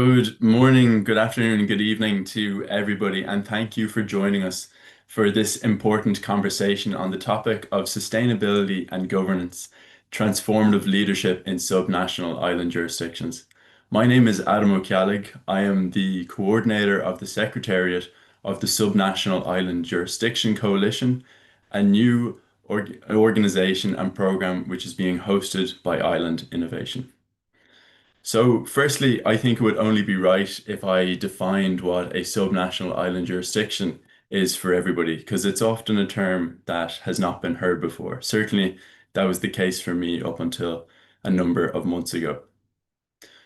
Good morning, good afternoon, and good evening to everybody, and thank you for joining us for this important conversation on the topic of sustainability and governance, transformative leadership in subnational island jurisdictions. My name is Adam O'Cialig. I am the coordinator of the Secretariat of the Subnational Island Jurisdiction Coalition, a new organization and program which is being hosted by Island Innovation. So, firstly, I think it would only be right if I defined what a subnational island jurisdiction is for everybody, because it's often a term that has not been heard before. Certainly, that was the case for me up until a number of months ago.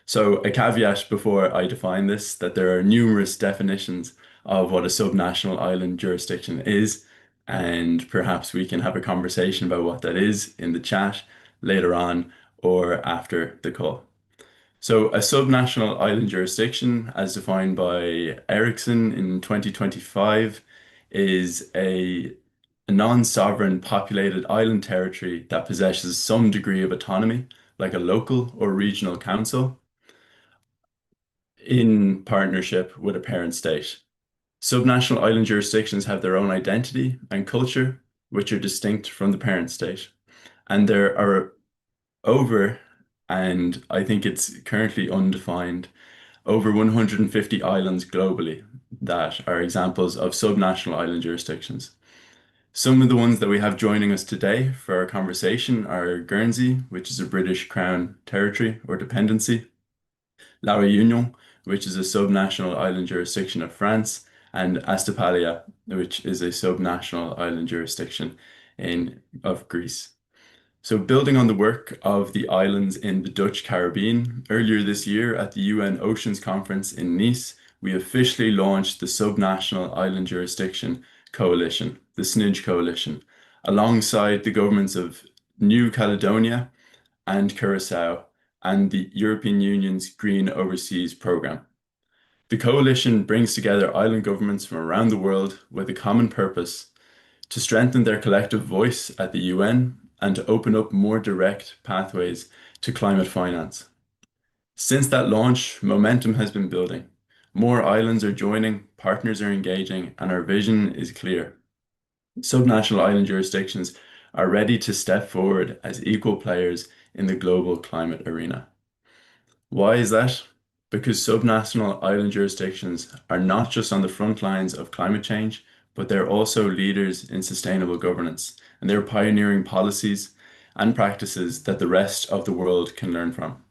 So, a caveat before I define this, that there are numerous definitions of what a subnational island jurisdiction is, and perhaps we can have a conversation about what that is in the chat later on or after the call. So, a subnational island jurisdiction, as defined by Ericsson in 2025, is a non-sovereign populated island territory that possesses some degree of autonomy, like a local or regional council, in partnership with a parent state. Subnational island jurisdictions have their own identity and culture, which are distinct from the parent state. And there are over, and I think it's currently undefined, over 150 islands globally that are examples of subnational island jurisdictions. Some of the ones that we have joining us today for our conversation are Guernsey, which is a British Crown territory or dependency, La Réunion, which is a subnational island jurisdiction of France, and Astypalia, which is a subnational island jurisdiction of Greece. So, building on the work of the islands in the Dutch Caribbean, earlier this year at the UN Oceans Conference in Nice, we officially launched the Subnational Island Jurisdiction Coalition, the SNIJ Coalition, alongside the governments of New Caledonia and Curacao and the European Union's Green Overseas Programme. The coalition brings together island governments from around the world with a common purpose to strengthen their collective voice at the UN and to open up more direct pathways to climate finance. Since that launch, momentum has been building. More islands are joining, partners are engaging, and our vision is clear. Subnational island jurisdictions are ready to step forward as equal players in the global climate arena. Why is that? Because subnational island jurisdictions are not just on the front lines of climate change, but they're also leaders in sustainable governance, and they're pioneering policies and practices that the rest of the world can learn from.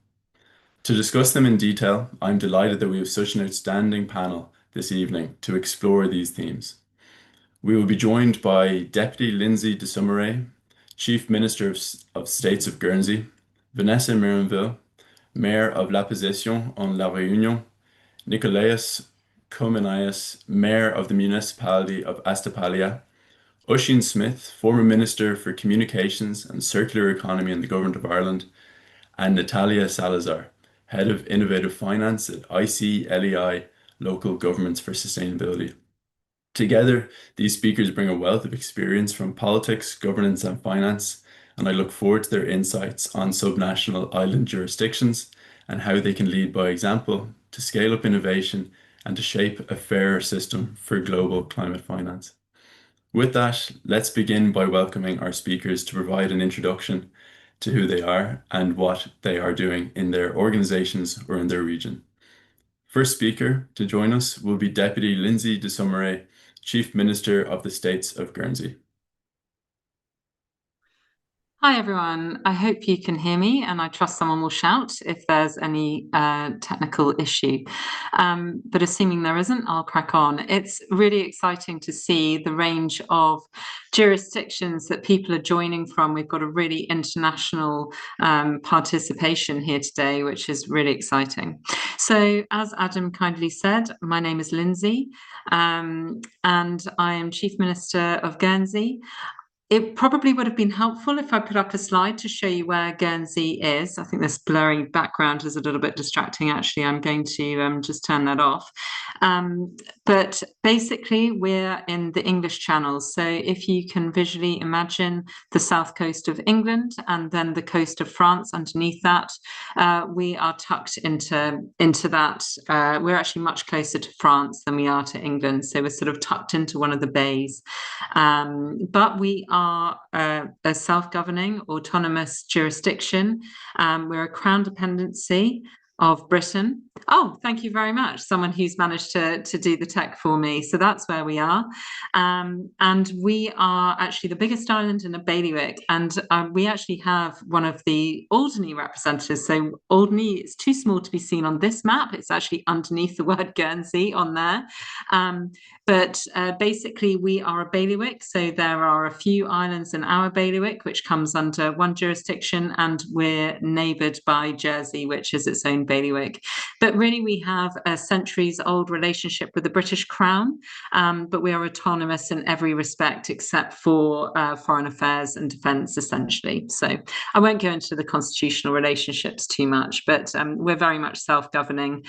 To discuss them in detail, I'm delighted that we have such an outstanding panel this evening to explore these themes. We will be joined by Deputy Lindsay de Summeray, Chief Minister of States of Guernsey, Vanessa Mironville, Mayor of La Position en La Réunion, Nicolaus Comenius, Mayor of the Municipality of Astypalia, Oisin Smith, former Minister for Communications and Circular Economy in the Government of Ireland, and Natalia Salazar, Head of Innovative Finance at ICLEI, Local Governments for Sustainability. Together, these speakers bring a wealth of experience from politics, governance, and finance, and I look forward to their insights on subnational island jurisdictions and how they can lead by example to scale up innovation and to shape a fairer system for global climate finance. With that, let's begin by welcoming our speakers to provide an introduction to who they are and what they are doing in their organizations or in their region. First speaker to join us will be Deputy Lindsay de Summeray, Chief Minister of the States of Guernsey. Hi everyone, I hope you can hear me and I trust someone will shout if there's any technical issue. But assuming there isn't, I'll crack on. It's really exciting to see the range of jurisdictions that people are joining from. We've got a really international participation here today, which is really exciting. So as Adam kindly said, my name is Lindsay and I am Chief Minister of Guernsey. It probably would have been helpful if I put up a slide to show you where Guernsey is. I think this blurry background is a little bit distracting, actually. I'm going to just turn that off. But basically, we're in the English Channel. So if you can visually imagine the south coast of England and then the coast of France underneath that, we are tucked into that. We're actually much closer to France than we are to England. So we're sort of tucked into one of the bays. But we are a self-governing, autonomous jurisdiction. We're a crown dependency of Britain. Oh, thank you very much. Someone who's managed to do the tech for me. So that's where we are. And we are actually the biggest island in a bailiwick. And we actually have one of the Alderney representatives. So Alderney is too small to be seen on this map. It's actually underneath the word Guernsey on there. But basically, we are a bailiwick. So there are a few islands in our bailiwick, which comes under one jurisdiction, and we're neighboured by Jersey, which is its own bailiwick. But really, we have a centuries-old relationship with the British Crown, but we are autonomous in every respect except for foreign affairs and defence, essentially. So I won't go into the constitutional relationships too much, but we're very much self-governing.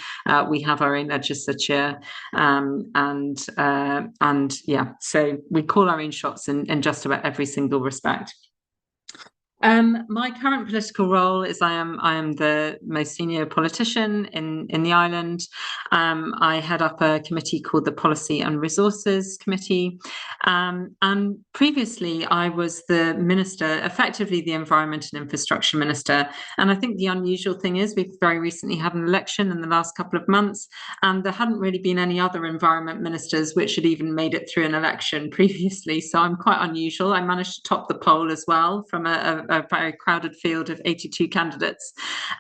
We have our own legislature, and yeah, so we call our own shots in just about every single respect. My current political role is I am the most senior politician in the island. I head up a committee called the Policy and Resources Committee. And previously I was the minister, effectively the Environment and Infrastructure Minister. And I think the unusual thing is we've very recently had an election in the last couple of months, and there hadn't really been any other environment ministers which had even made it through an election previously. So I'm quite unusual. I managed to top the poll as well from a very crowded field of 82 candidates.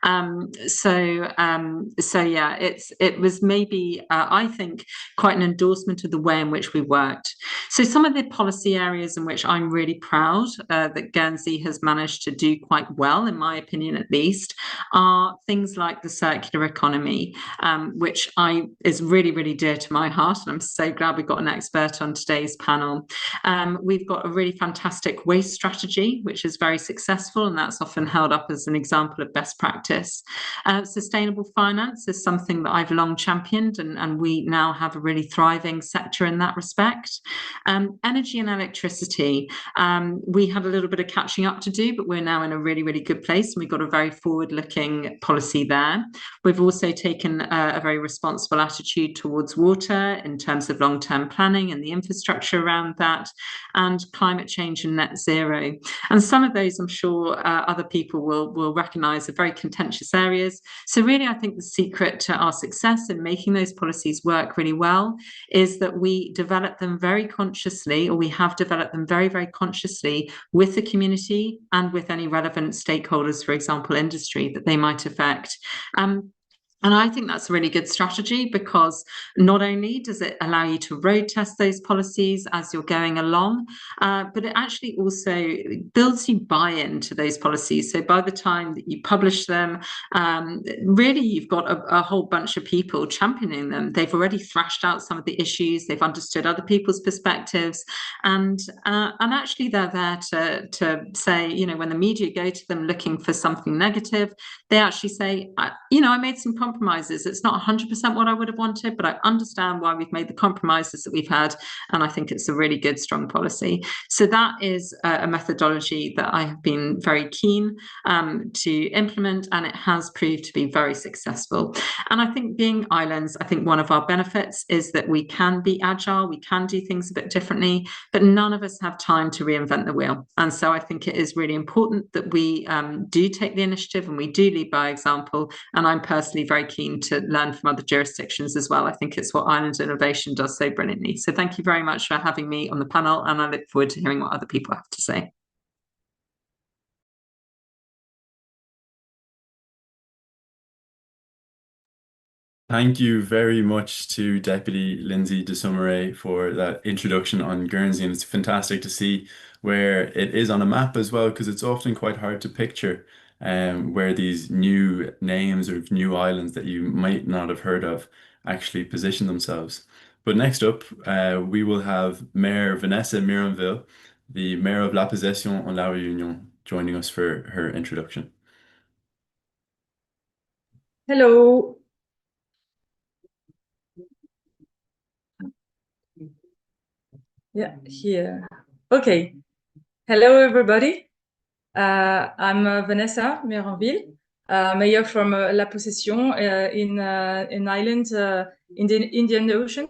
So yeah, it was maybe I think quite an endorsement of the way in which we worked. So some of the policy areas in which I'm really proud that Guernsey has managed to do quite well, in my opinion at least, are things like the circular economy, which is really, really dear to my heart. And I'm so glad we've got an expert on today's panel. We've got a really fantastic waste strategy, which is very successful, and that's often held up as an example of best practice. Sustainable finance is something that I've long championed, and we now have a really thriving sector in that respect. Energy and electricity, we had a little bit of catching up to do, but we're now in a really, really good place, and we've got a very forward-looking policy there. We've also taken a very responsible attitude towards water in terms of long-term planning and the infrastructure around that, and climate change and net zero. And some of those I'm sure other people will recognise are very contentious areas. So really, I think the secret to our success in making those policies work really well is that we develop them very consciously, or we have developed them very, very consciously with the community and with any relevant stakeholders, for example, industry that they might affect. And I think that's a really good strategy, because not only does it allow you to road test those policies as you're going along, but it actually also builds you buy-in to those policies. So by the time that you publish them, really you've got a whole bunch of people championing them. They've already thrashed out some of the issues, they've understood other people's perspectives, and actually they're there to say, you know, when the media go to them looking for something negative, they actually say, you know, I made some compromises. It's not 100% what I would have wanted, but I understand why we've made the compromises that we've had, and I think it's a really good, strong policy. So that is a methodology that I have been very keen to implement, and it has proved to be very successful. And I think being islands, I think one of our benefits is that we can be agile, we can do things a bit differently, but none of us have time to reinvent the wheel. And so I think it is really important that we do take the initiative and we do lead by example. And I'm personally very keen to learn from other jurisdictions as well. I think it's what Island Innovation does so brilliantly. So thank you very much for having me on the panel, and I look forward to hearing what other people have to say. Thank you very much to Deputy Lindsay de Summeray for that introduction on Guernsey. And it's fantastic to see where it is on a map as well, because it's often quite hard to picture where these new names or new islands that you might not have heard of actually position themselves. But next up, we will have Mayor Vanessa Mironville, the Mayor of La Possession en La Réunion, joining us for her introduction. Hello. Yeah, here. Okay. Hello, everybody. I'm Vanessa Méranville, mayor from La Possession in an island in the Indian Ocean.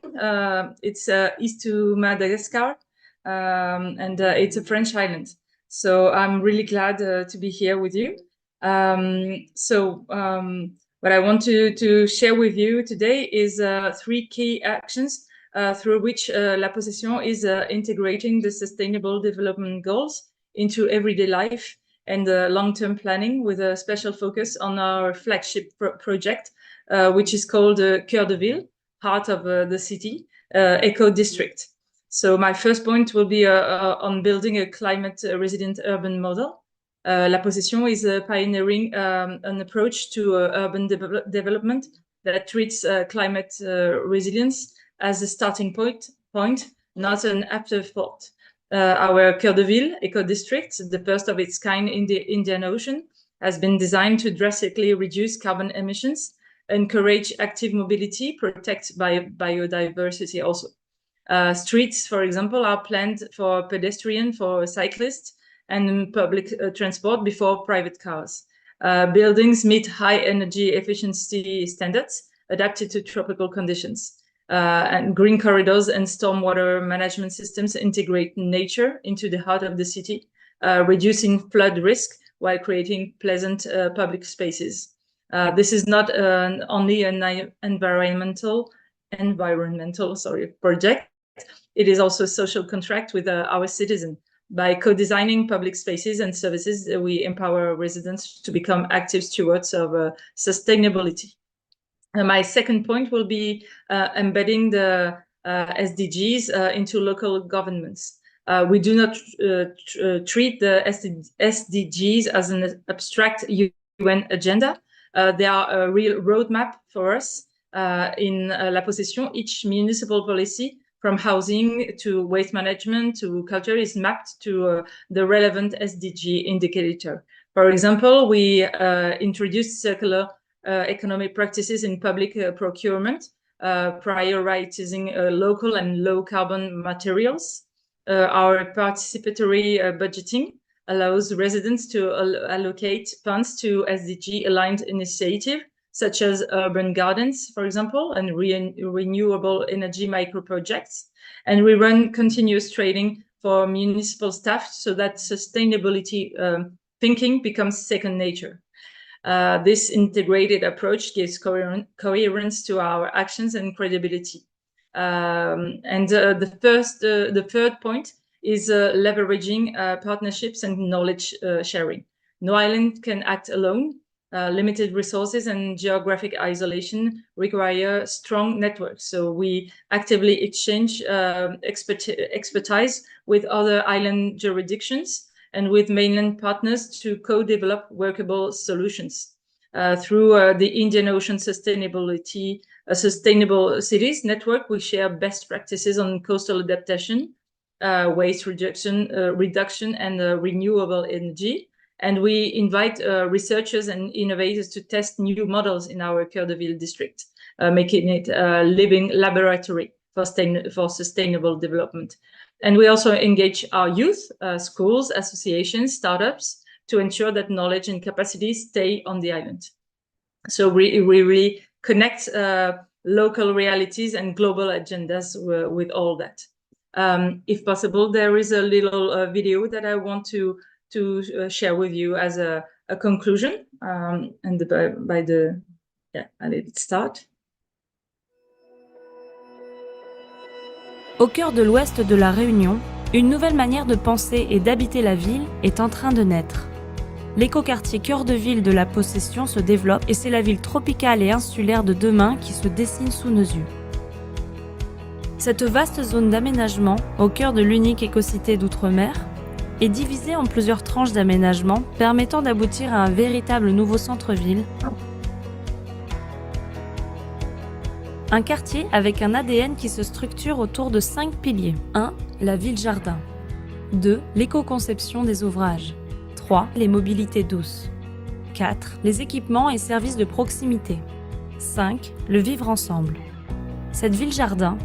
It's east to Madagascar, and it's a French island. So I'm really glad to be here with you. What I want to share with you today is 3 key actions through which La Possession is integrating the Sustainable Development Goals into everyday life and long-term planning, with a special focus on our flagship project, which is called Cœur de Ville, heart of the city, Eco District. So my first point will be on building a climate-resilient urban model. La Possession is pioneering an approach to urban development that treats climate resilience as a starting point, not an afterthought. Our Cœur de Ville eco-district, the first of its kind in the Indian Ocean, has been designed to drastically reduce carbon emissions, encourage active mobility, protect biodiversity also. Streets, for example, are planned for pedestrian, for cyclists, and public transport before private cars. Buildings meet high energy efficiency standards adapted to tropical conditions. And green corridors and stormwater management systems integrate nature into the heart of the city, reducing flood risk while creating pleasant public spaces. This is not only an environmental project. It is also a social contract with our citizens. By co-designing public spaces and services, we empower residents to become active stewards of sustainability. My second point will be embedding the SDGs into local governments. We do not treat the SDGs as an abstract UN agenda. They are a real roadmap for us. In La Possession, each municipal policy, from housing to waste management to culture, is mapped to the relevant SDG indicator. For example, we introduced circular economic practices in public procurement, prioritizing local and low carbon materials. Our participatory budgeting allows residents to allocate funds to SDG aligned initiatives, such as urban gardens, for example, and renewable energy micro projects. And we run continuous training for municipal staff so that sustainability thinking becomes second nature. This integrated approach gives coherence to our actions and credibility. The third point is leveraging partnerships and knowledge sharing. No island can act alone. Limited resources and geographic isolation require strong networks. So we actively exchange expertise with other island jurisdictions and with mainland partners to co-develop workable solutions. Through the Indian Ocean Sustainable Cities Network, we share best practices on coastal adaptation, waste reduction and renewable energy. And we invite researchers and innovators to test new models in our Cœur de Ville district, making it a living laboratory for sustainable development. And we also engage our youth, schools, associations, startups, to ensure that knowledge and capacity stay on the island. So we really connect local realities and global agendas with all that. If possible, there is a little video that I want to share with you as a conclusion. Let's start. Au cœur de l'ouest de la Réunion, une nouvelle manière de penser et d'habiter la ville est en train de naître. L'écoquartier Cœur de Ville de La Possession se développe et c'est la ville tropicale et insulaire de demain qui se dessine sous nos yeux. Cette vaste zone d'aménagement, au cœur de l'unique écocité d'outre-mer, est divisée en plusieurs tranches d'aménagement permettant d'aboutir à un véritable nouveau centre-ville. Un quartier avec un ADN qui se structure autour de 5 piliers. 1. La ville-jardin. 2. L'éco-conception des ouvrages. 3. Les mobilités douces. 4. Les équipements et services de proximité. 5. Le vivre ensemble. Cette ville-jardin,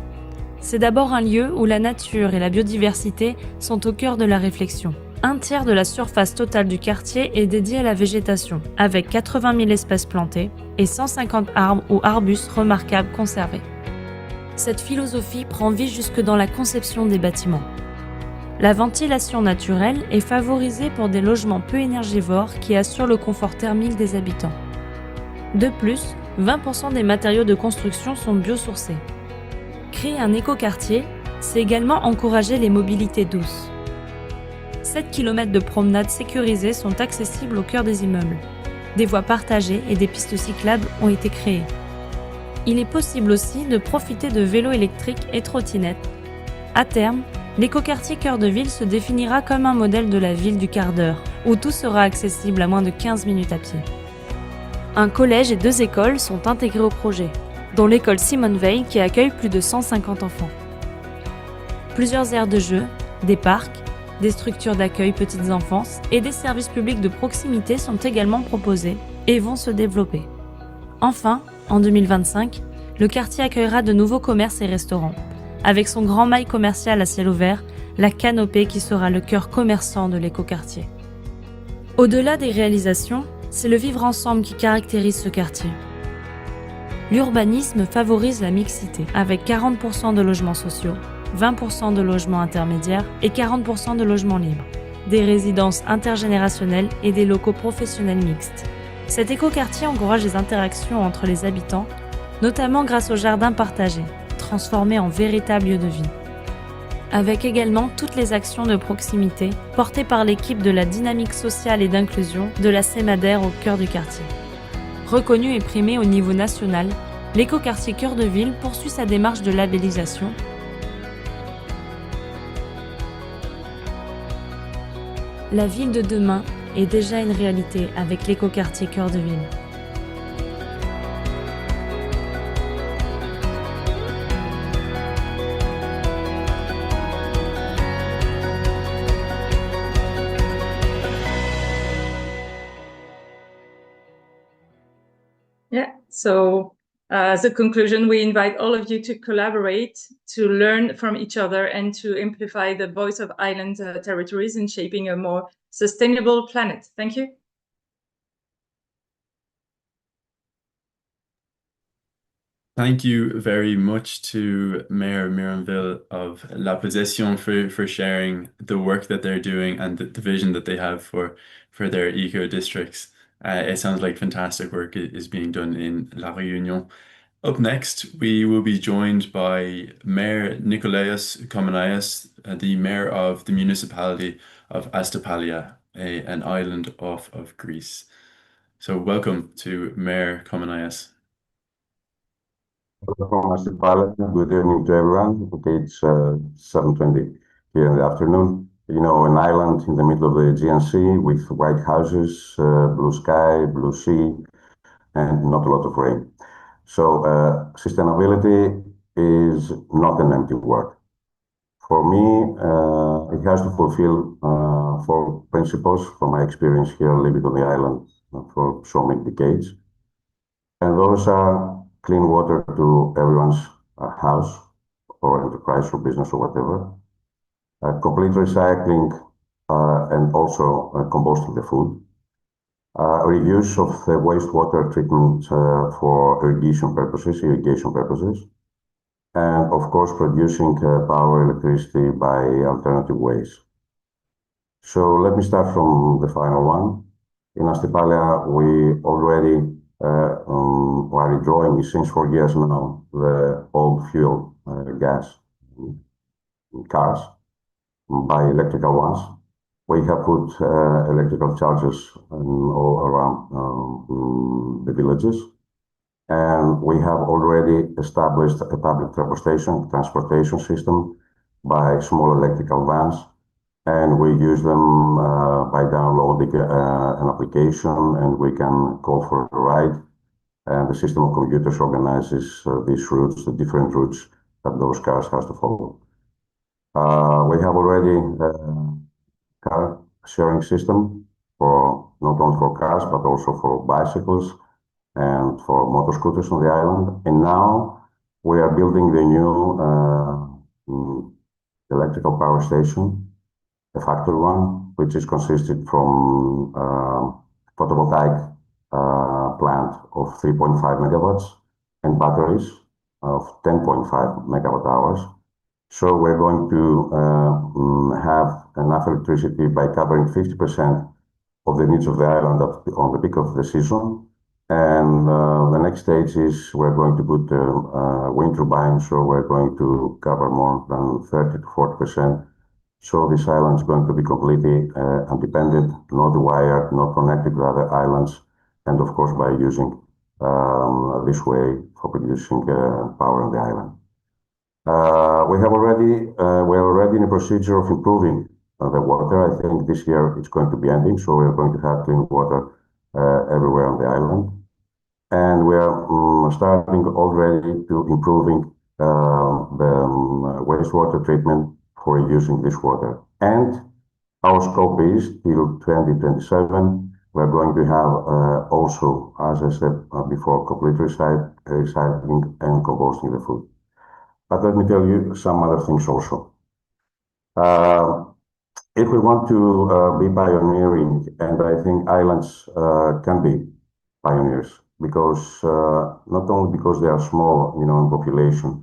C'est d'abord un lieu où la nature et la biodiversité sont au cœur de la réflexion. Un tiers de la surface totale du quartier est dédiée à la végétation, avec 80 000 espèces plantées et 150 arbres ou arbustes remarquables conservés. Cette philosophie prend vie jusque dans la conception des bâtiments. La ventilation naturelle est favorisée pour des logements peu énergivores qui assurent le confort thermique des habitants. De plus, 20% des matériaux de construction sont biosourcés. Créer un écoquartier, c'est également encourager les mobilités douces. 7 km de promenades sécurisées sont accessibles au cœur des immeubles. Des voies partagées et des pistes cyclables ont été créées. Il est possible aussi de profiter de vélos électriques et trottinettes. À terme, l'écoquartier cœur de ville se définira comme un modèle de la ville du quart d'heure, où tout sera accessible à moins de 15 minutes à pied. Un collège et 2 écoles sont intégrés au projet, dont l'école Simone Veil qui accueille plus de 150 enfants. Plusieurs aires de jeu, des parcs, des structures d'accueil petites enfances et des services publics de proximité sont également proposés et vont se développer. Enfin, en 2025, le quartier accueillera de nouveaux commerces et restaurants, avec son grand mail commercial à ciel ouvert, la Canopée qui sera le cœur commerçant de l'écoquartier. Au-delà des réalisations, c'est le vivre ensemble qui caractérise ce quartier. L'urbanisme favorise la mixité, avec 40% de logements sociaux, 20% de logements intermédiaires et 40% de logements libres, des résidences intergénérationnelles et des locaux professionnels mixtes. Cet écoquartier encourage les interactions entre les habitants, notamment grâce aux jardins partagés, transformés en véritables lieux de vie. Avec également toutes les actions de proximité portées par l'équipe de la dynamique sociale et d'inclusion de la CEMADER au cœur du quartier. Reconnu et primé au niveau national, l'écoquartier Cœur de Ville poursuit sa démarche de labellisation. La ville de demain est déjà une réalité avec l'écoquartier Cœur de Ville. Yeah, so as a conclusion, we invite all of you to collaborate, to learn from each other and to amplify the voice of island territories in shaping a more sustainable planet. Thank you. Thank you very much to Mayor Mironville of La Possession for sharing the work that they're doing and the vision that they have for their eco districts. It sounds like fantastic work is being done in La Réunion. Up next, we will be joined by Mayor Nikolaos Kominaios, the mayor of the municipality of Astapalia, an island off of Greece. So welcome to Mayor Kominaios. Good evening to everyone. Okay, it's 7:20 here in the afternoon. You know, an island in the middle of the Aegean Sea with white houses, blue sky, blue sea, and not a lot of rain. So sustainability is not an empty word. For me, it has to fulfill 4 principles from my experience here living on the island for so many decades. And those are clean water to everyone's house or enterprise or business or whatever. Complete recycling and also composting the food. Reuse of the wastewater treatment for irrigation purposes. And of course, producing power electricity by alternative ways. So let me start from the final one. In Astapalia, we already are enjoying since 4 years now the old fuel gas cars by electrical ones. We have put electrical chargers all around the villages, and we have already established a public transportation system by small electrical vans, and we use them by downloading an application, and we can call for a ride, and the system of computers organizes these routes, the different routes that those cars have to follow. We have already car sharing system for not only for cars but also for bicycles and for motor scooters on the island. And now we are building the new mm, electrical power station, a factory one, which is consisted from photovoltaic plant of 3.5 megawatts and batteries of 10.5 megawatt hours. So we're going to have enough electricity by covering 50% of the needs of the island on the peak of the season. And the next stage is we're going to put wind turbines, so we're going to cover more than 30 to 40%. So this island is going to be completely independent, not wired, not connected to other islands, and of course by using this way for producing power on the island. We're already in a procedure of improving the water. I think this year it's going to be ending, so we're going to have clean water everywhere on the island. And we are starting already to improving the wastewater treatment for using this water. And our scope is till 2027, we're going to have also, as I said before, complete recycling and composting the food. But let me tell you some other things also. If we want to be pioneering, and I think islands can be pioneers, because not only because they are small, in population,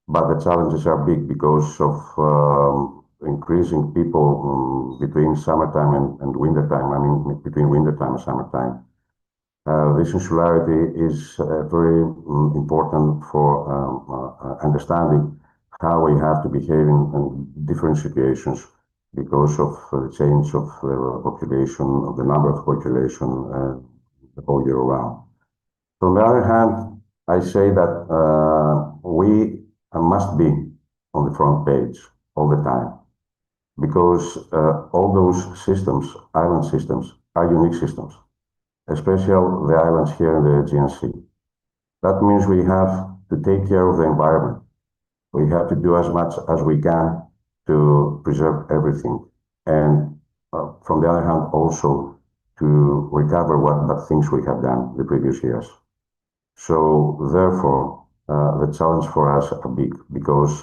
but the challenges are big because of increasing people between summertime and wintertime. I mean, between wintertime and summertime. This insularity is very important for understanding how we have to behave in different situations because of the change of the population, of the number of population the whole year round. On the other hand, I say that we must be on the front page all the time because all those systems, island systems, are unique systems, especially the islands here in the Aegean Sea. That means we have to take care of the environment. We have to do as much as we can to preserve everything. And from the other hand, also to recover what bad things we have done the previous years. So therefore, the challenge for us are big because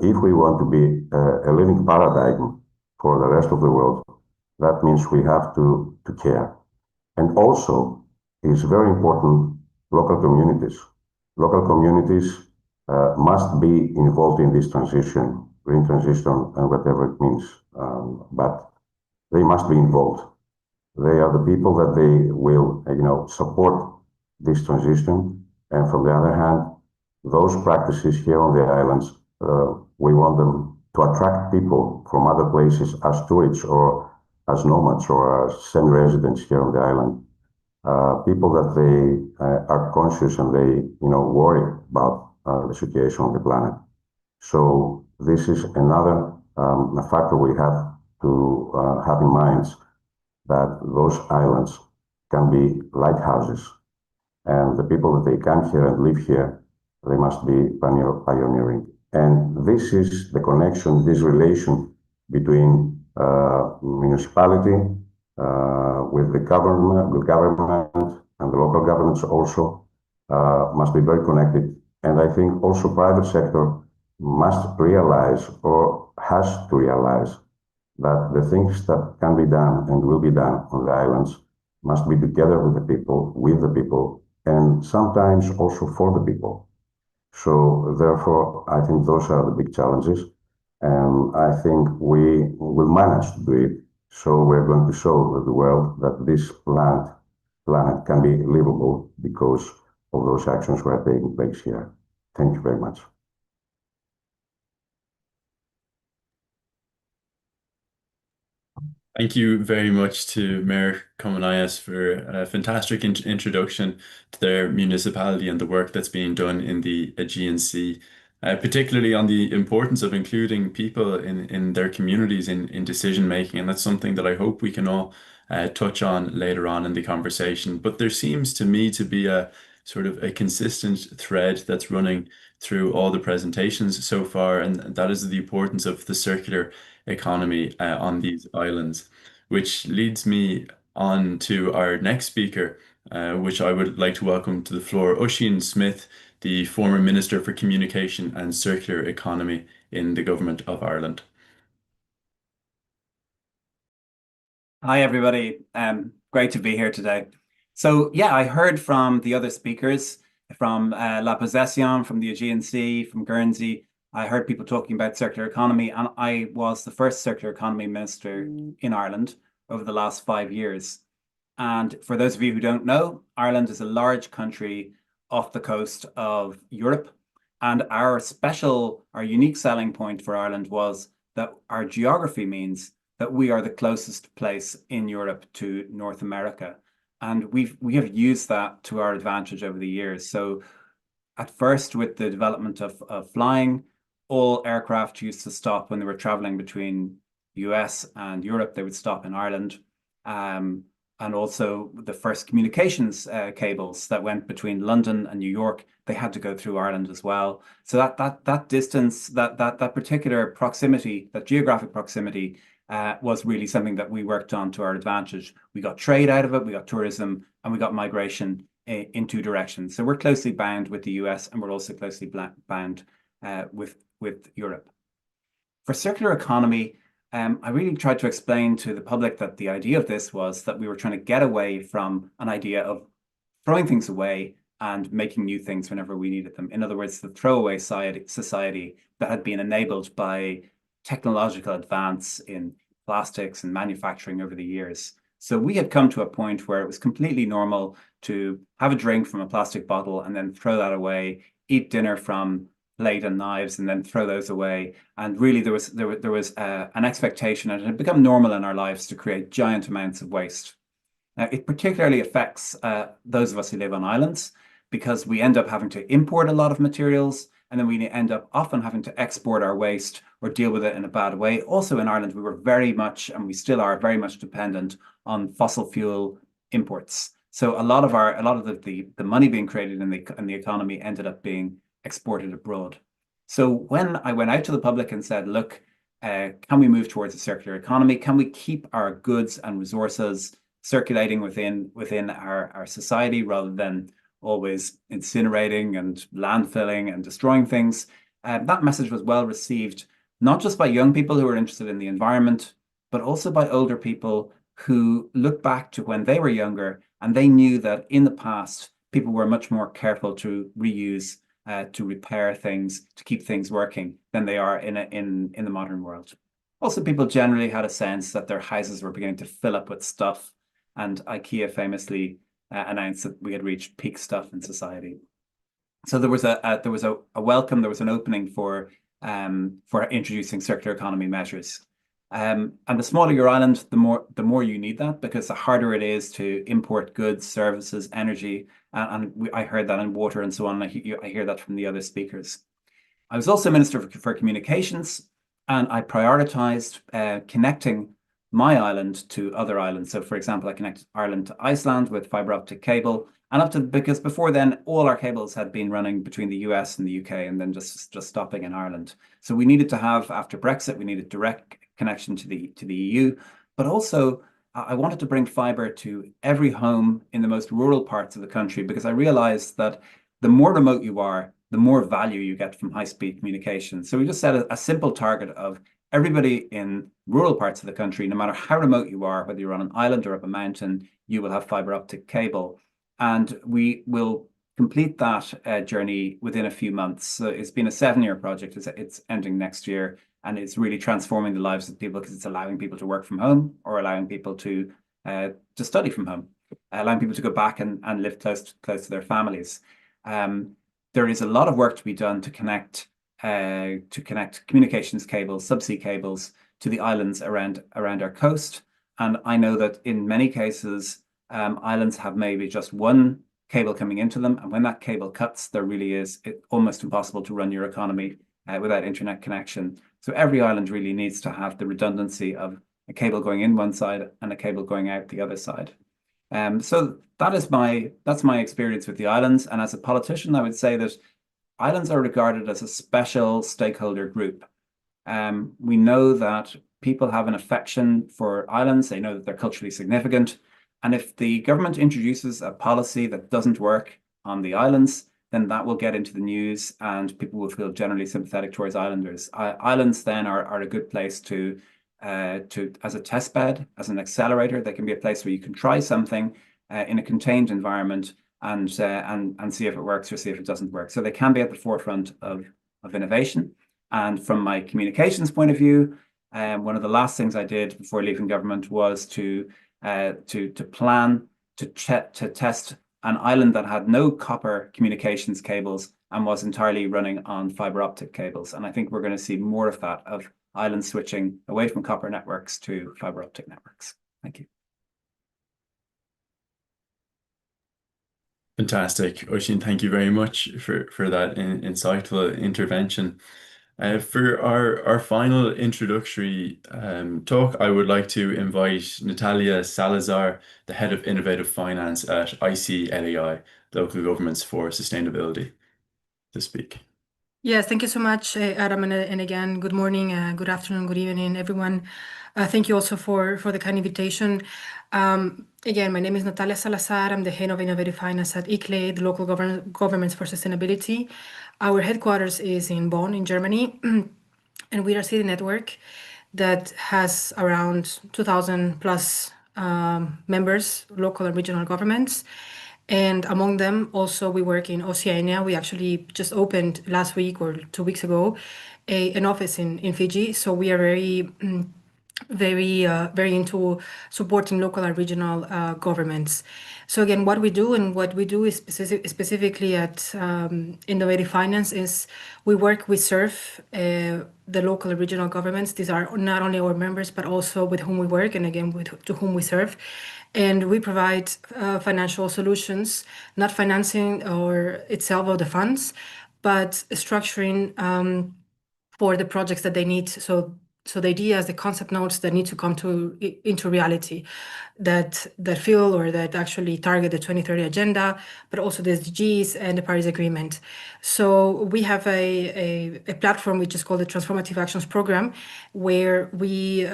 if we want to be a living paradigm for the rest of the world, that means we have to care. And also, it's very important, local communities. Local communities must be involved in this transition, green transition, and whatever it means. But they must be involved. They are the people that they will, support this transition. And from the other hand, those practices here on the islands, we want them to attract people from other places as tourists or as nomads or as semi-residents here on the island. People that they are conscious and they, worry about the situation on the planet. So this is another factor we have to have in mind that those islands can be lighthouses. And the people that they come here and live here, they must be pioneering. And this is the connection, this relation between municipality with the government and the local governments also must be very connected. And I think also private sector must realize or has to realize that the things that can be done and will be done on the islands must be together with the people, and sometimes also for the people. So therefore, I think those are the big challenges. And I think we will manage to do it. So we're going to show the world that this planet can be livable because of those actions we're taking place here. Thank you very much. Thank you very much to Mayor Komonaias for a fantastic introduction to their municipality and the work that's being done in the Aegean Sea, particularly on the importance of including people in their communities in decision making. And that's something that I hope we can all touch on later on in the conversation. But there seems to me to be a sort of a consistent thread that's running through all the presentations so far, and that is the importance of the circular economy on these islands, which leads me on to our next speaker, which I would like to welcome to the floor, Oisin Smith, the former Minister for Communication and Circular Economy in the Government of Ireland. Hi, everybody. Great to be here today. So, yeah, I heard from the other speakers from La Possession, from the Aegean Sea, from Guernsey. I heard people talking about circular economy, and I was the first circular economy minister in Ireland over the last 5 years. And for those of you who don't know, Ireland is a large country off the coast of Europe. And our unique selling point for Ireland was that our geography means that we are the closest place in Europe to North America. And we have used that to our advantage over the years. So at first, with the development of flying, all aircraft used to stop when they were traveling between US and Europe. They would stop in Ireland. And also the first communications cables that went between London and New York, they had to go through Ireland as well. So that distance, that particular proximity, that geographic proximity, was really something that we worked on to our advantage. We got trade out of it, we got tourism, and we got migration in two directions. So we're closely bound with the US, and we're also closely bound with Europe. For circular economy, I really tried to explain to the public that the idea of this was that we were trying to get away from an idea of throwing things away and making new things whenever we needed them. In other words, the throwaway society that had been enabled by technological advance in plastics and manufacturing over the years. So we had come to a point where it was completely normal to have a drink from a plastic bottle and then throw that away, eat dinner from plate and knives and then throw those away. And really there was an expectation, and it had become normal in our lives to create giant amounts of waste. Now, it particularly affects those of us who live on islands, because we end up having to import a lot of materials, and then we end up often having to export our waste or deal with it in a bad way. Also in Ireland, we were very much, and we still are very much dependent on fossil fuel imports. So a lot of the money being created in the economy ended up being exported abroad. So when I went out to the public and said, look, can we move towards a circular economy? Can we keep our goods and resources circulating within our society rather than always incinerating and landfilling and destroying things? That message was well received, not just by young people who are interested in the environment, but also by older people who look back to when they were younger and they knew that in the past, people were much more careful to reuse, to repair things, to keep things working than they are in the modern world. Also, people generally had a sense that their houses were beginning to fill up with stuff, and IKEA famously announced that we had reached peak stuff in society. So there was a welcome, there was an opening for introducing circular economy measures. And the smaller your island, the more you need that, because the harder it is to import goods, services, energy, and I heard that in water and so on. I hear that from the other speakers. I was also Minister for Communications, and I prioritized connecting my island to other islands. So, for example, I connected Ireland to Iceland with fiber optic cable, and because before then, all our cables had been running between the US and the UK, and then just stopping in Ireland. So we needed to have, after Brexit, we needed direct connection to the EU, but also I wanted to bring fiber to every home in the most rural parts of the country, because I realized that the more remote you are, the more value you get from high-speed communication. So we just set a simple target of everybody in rural parts of the country, no matter how remote you are, whether you're on an island or up a mountain, you will have fiber optic cable. And we will complete that journey within a few months. So it's been a 7-year project. It's ending next year. And it's really transforming the lives of people, because it's allowing people to work from home or allowing people to study from home, allowing people to go back and live close to their families. There is a lot of work to be done to connect communications cables, subsea cables to the islands around our coast. And I know that in many cases, islands have maybe just one cable coming into them. And when that cable cuts, there really is almost impossible to run your economy without internet connection. So every island really needs to have the redundancy of a cable going in one side and a cable going out the other side. So that's my experience with the islands. And as a politician, I would say that islands are regarded as a special stakeholder group. We know that people have an affection for islands. They know that they're culturally significant. And if the government introduces a policy that doesn't work on the islands, then that will get into the news and people will feel generally sympathetic towards islanders. Islands then are a good place to as a test bed, as an accelerator. They can be a place where you can try something in a contained environment and see if it works or see if it doesn't work. So they can be at the forefront of innovation. And from my communications point of view, one of the last things I did before leaving government was to plan to test an island that had no copper communications cables and was entirely running on fiber optic cables. And I think we're going to see more of that, of island switching away from copper networks to fiber optic networks. Thank you. Fantastic. Oisin, thank you very much for that insightful intervention. For our final introductory talk, I would like to invite Natalia Salazar, the Head of Innovative Finance at ICLEI, Local Governments for Sustainability, to speak. Yes, thank you so much, Adam, and again, good morning, good afternoon, good evening, everyone. Thank you also for the kind invitation. Again, my name is Natalia Salazar. I'm the Head of Innovative Finance at ICLEI, the Local Governments for Sustainability. Our headquarters is in Bonn, in Germany, and we are a city network that has around 2,000 plus members, local and regional governments. And among them, also, we work in Oceania. We actually just opened last week or 2 weeks ago an office in Fiji. So we are very into supporting local and regional governments. So again, what we do is specifically at Innovative Finance is we serve the local and regional governments. These are not only our members, but also with whom we work and again, to whom we serve. And we provide financial solutions, not financing or itself of the funds, but structuring for the projects that they need. So the ideas, the concept notes that need to come into reality, that feel or that actually target the 2030 agenda, but also the SDGs and the Paris Agreement. So we have a platform which is called the Transformative Actions Program, where we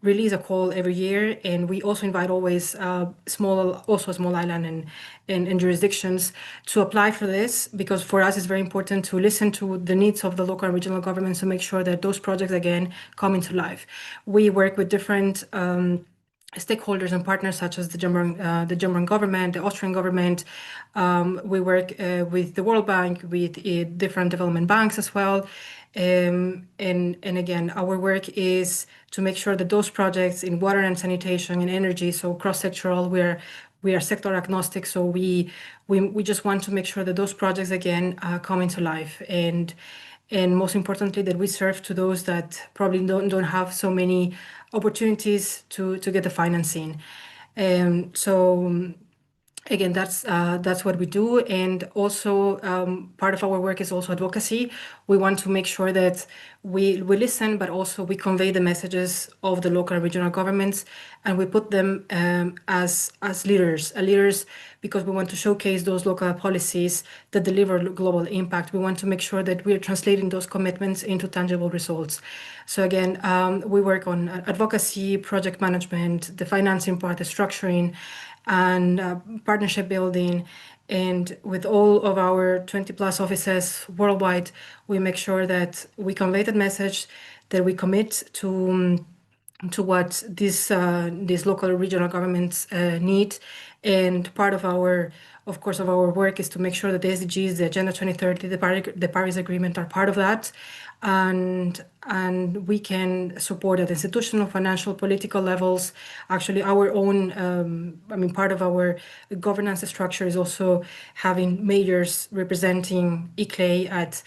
release a call every year, and we also invite always small island and jurisdictions to apply for this, because for us it's very important to listen to the needs of the local and regional governments to make sure that those projects again come into life. We work with different stakeholders and partners such as the German government, the Austrian government. We work with the World Bank, with different development banks as well. And again, our work is to make sure that those projects in water and sanitation and energy, so cross-sectoral, we are sector agnostic. So we just want to make sure that those projects again come into life, and most importantly that we serve to those that probably don't have so many opportunities to get the financing. So again, that's what we do. And also part of our work is also advocacy. We want to make sure that we listen, but also we convey the messages of the local and regional governments, and we put them as leaders, because we want to showcase those local policies that deliver global impact. We want to make sure that we are translating those commitments into tangible results. So again, we work on advocacy, project management, the financing part, the structuring, and partnership building. And with all of our 20 plus offices worldwide, we make sure that we convey that message, that we commit to what these local and regional governments need. And part of our work is to make sure that the SDGs, the Agenda 2030, the Paris Agreement are part of that. And we can support at institutional, financial, political levels. Actually, our own, part of our governance structure is also having mayors representing ICLEI at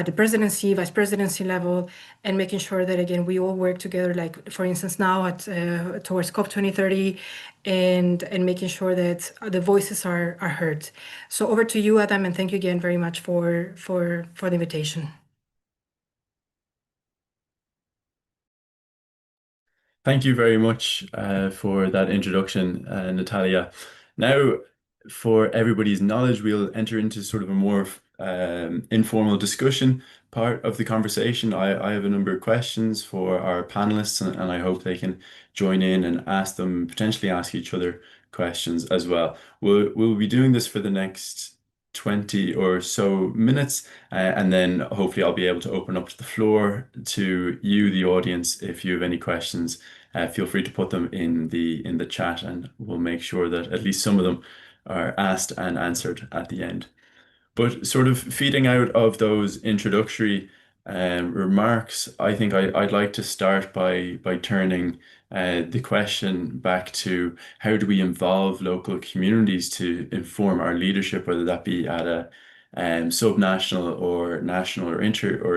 the presidency, vice presidency level, and making sure that, again, we all work together, like, for instance, now towards COP 2030, and making sure that the voices are heard. So over to you, Adam, and thank you again very much for the invitation. Thank you very much for that introduction, Natalia. Now, for everybody's knowledge, we'll enter into sort of a more informal discussion part of the conversation. I have a number of questions for our panelists, and I hope they can join in and potentially ask each other questions as well. We'll be doing this for the next 20 or so minutes, and then hopefully I'll be able to open up to the floor to you, the audience. If you have any questions, feel free to put them in the chat, and we'll make sure that at least some of them are asked and answered at the end. But sort of feeding out of those introductory remarks, I think I'd like to start by turning the question back to how do we involve local communities to inform our leadership, whether that be at a subnational or national or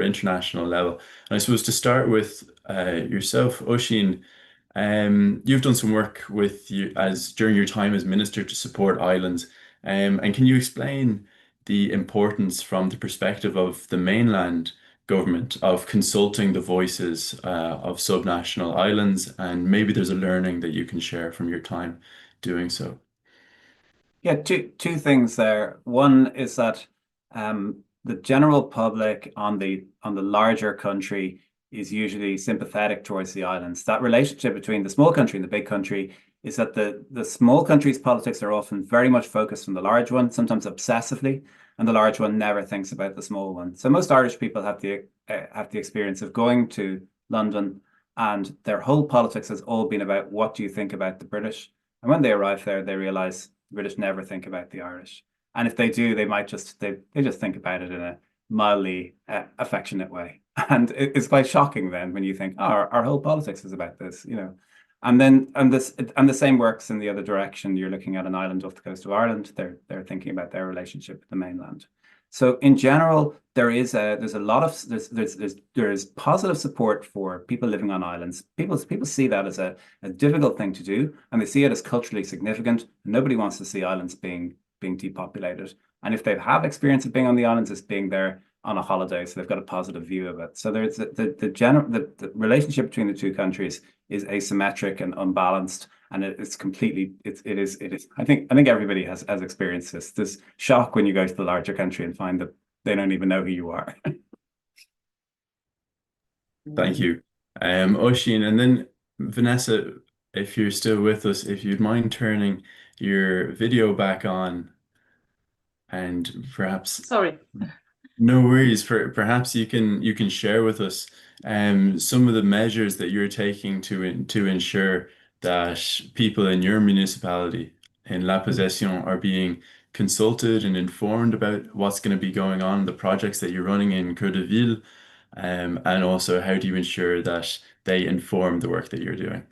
international level. And I suppose to start with yourself, Oisín, you've done some work with you as during your time as minister to support islands. And can you explain the importance from the perspective of the mainland government of consulting the voices of subnational islands? And maybe there's a learning that you can share from your time doing so. Yeah, two things there. One is that the general public on the larger country is usually sympathetic towards the islands. That relationship between the small country and the big country is that the small country's politics are often very much focused on the large one, sometimes obsessively, and the large one never thinks about the small one. So most Irish people have the experience of going to London, and their whole politics has all been about what do you think about the British? And when they arrive there, they realize the British never think about the Irish. And if they do, they might just they just think about it in a mildly affectionate way. And it's quite shocking then when you think, oh, our whole politics is about this, you know. And the same works in the other direction. You're looking at an island off the coast of Ireland. They're thinking about their relationship with the mainland. So in general, there's positive support for people living on islands. People see that as a difficult thing to do, and they see it as culturally significant. Nobody wants to see islands being depopulated. And if they have experience of being on the islands, it's being there on a holiday, so they've got a positive view of it. So there's the relationship between the two countries is asymmetric and unbalanced, and it's completely it is. I think everybody has experienced this shock when you go to the larger country and find that they don't even know who you are. Thank you, Oisín, and then Vanessa, if you're still with us, if you'd mind turning your video back on, and perhaps Sorry. no worries. Perhaps you can share with us some of the measures that you're taking to ensure that people in your municipality in La Possession are being consulted and informed about what's going to be going on, the projects that you're running in Cœur de Ville, and also how do you ensure that they inform the work that you're doing?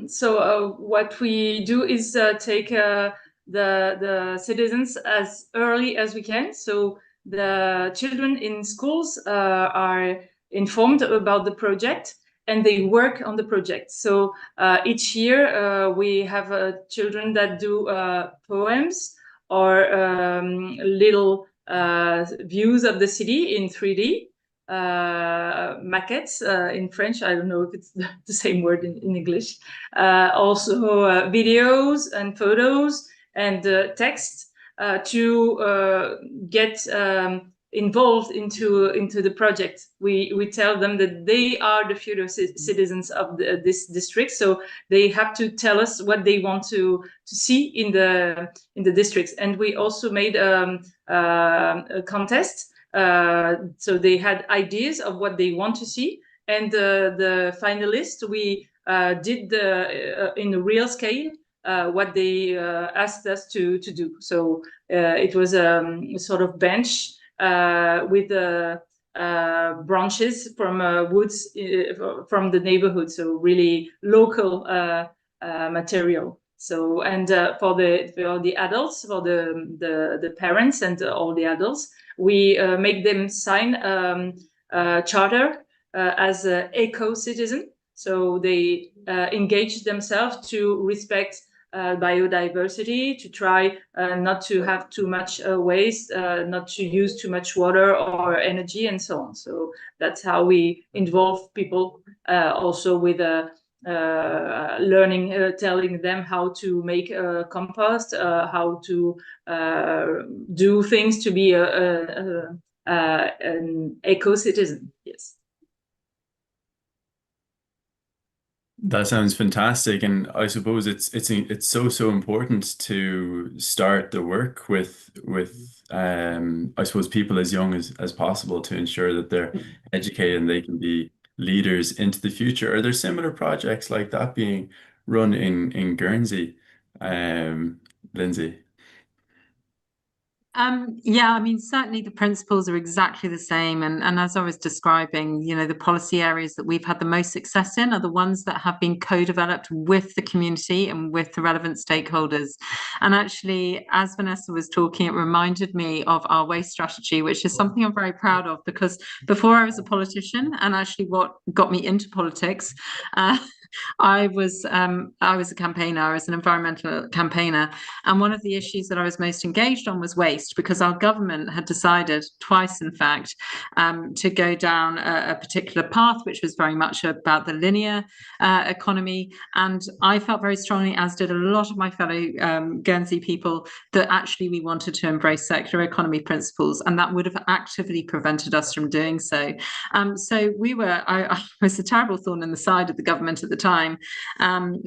So what we do is take the citizens as early as we can. So the children in schools are informed about the project and they work on the project. So each year we have children that do poems or little views of the city in 3D. Maquettes in French. I don't know if it's the same word in English. Also videos and photos and text to get involved into the project. We tell them that they are the future citizens of this district, so they have to tell us what they want to see in the districts. And we also made a contest. So they had ideas of what they want to see, and the finalists, we did in a real scale what they asked us to do. So it was a sort of bench with branches from woods from the neighborhood, so really local material. So and for the adults, for the parents and all the adults, we make them sign a charter as an eco-citizen. So they engage themselves to respect biodiversity, to try not to have too much waste, not to use too much water or energy, and so on. So that's how we involve people also with learning, telling them how to make compost, how to do things to be an eco-citizen. Yes. That sounds fantastic, and I suppose it's so important to start the work with I suppose people as young as possible to ensure that they're educated and they can be leaders into the future. Are there similar projects like that being run in Guernsey, Lindsay? Yeah, I mean, certainly the principles are exactly the same. And as I was describing, the policy areas that we've had the most success in are the ones that have been co-developed with the community and with the relevant stakeholders. And actually, as Vanessa was talking, it reminded me of our waste strategy, which is something I'm very proud of, because before I was a politician, and actually what got me into politics, I was a campaigner. I was an environmental campaigner, and one of the issues that I was most engaged on was waste, because our government had decided twice, in fact, to go down a particular path, which was very much about the linear economy. And I felt very strongly, as did a lot of my fellow Guernsey people, that actually we wanted to embrace circular economy principles, and that would have actively prevented us from doing so. So I was a terrible thorn in the side of the government at the time,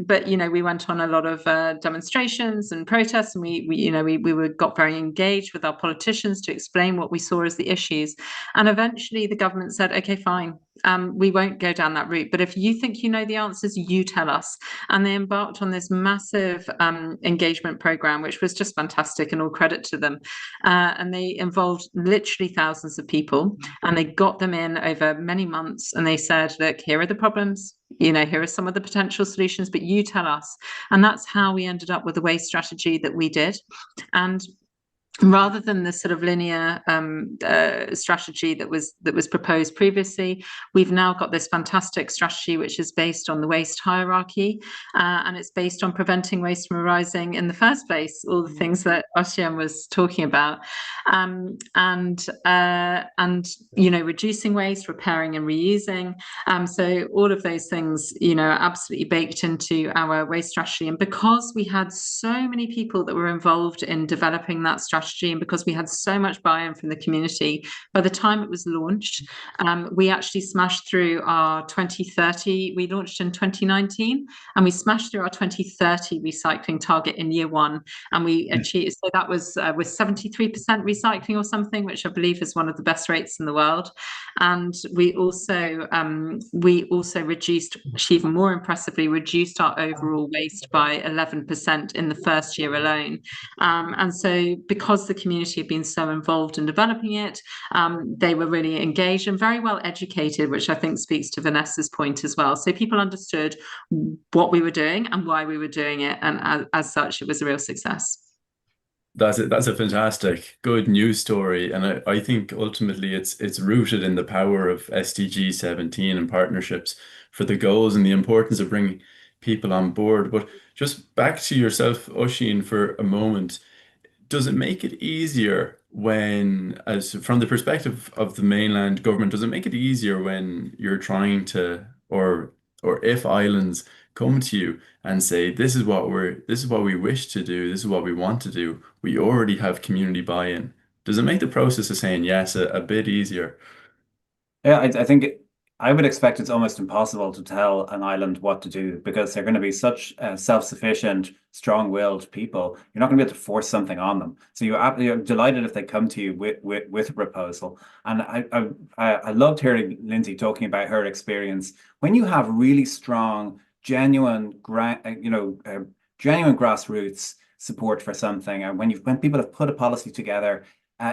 but we went on a lot of demonstrations and protests, and we got very engaged with our politicians to explain what we saw as the issues. And eventually the government said, okay, fine, we won't go down that route, but if you think you know the answers, you tell us. And they embarked on this massive engagement program, which was just fantastic, and all credit to them. And they involved literally thousands of people, and they got them in over many months, and they said, look, here are the problems, here are some of the potential solutions, but you tell us. And that's how we ended up with the waste strategy that we did. And rather than the sort of linear strategy that was proposed previously, we've now got this fantastic strategy which is based on the waste hierarchy, and it's based on preventing waste from arising in the first place, all the things that Ocean was talking about, and reducing waste, repairing and reusing. So all of those things, are absolutely baked into our waste strategy. And because we had so many people that were involved in developing that strategy, and because we had so much buy-in from the community, by the time it was launched, we actually smashed through our 2030. We launched in 2019, and we smashed through our 2030 recycling target in year one. And we achieved, so that was with 73% recycling or something, which I believe is one of the best rates in the world. And we also reduced, even more impressively, reduced our overall waste by 11% in the first year alone. And so because the community had been so involved in developing it, they were really engaged and very well educated, which I think speaks to Vanessa's point as well. So people understood what we were doing and why we were doing it, and as such, it was a real success. That's a fantastic, good news story, and I think ultimately it's rooted in the power of SDG 17 and partnerships for the goals and the importance of bringing people on board. But just back to yourself, Oisin, for a moment. Does it make it easier as from the perspective of the mainland government, does it make it easier when you're trying to, or if islands come to you and say, this is what we wish to do, this is what we want to do, we already have community buy-in. Does it make the process of saying yes a bit easier? Yeah, I think I would expect it's almost impossible to tell an island what to do, because they're going to be such self-sufficient, strong-willed people. You're not going to be able to force something on them. So you're delighted if they come to you with a proposal. And I loved hearing Lindsay talking about her experience. When you have really strong, genuine grassroots support for something, and when people have put a policy together,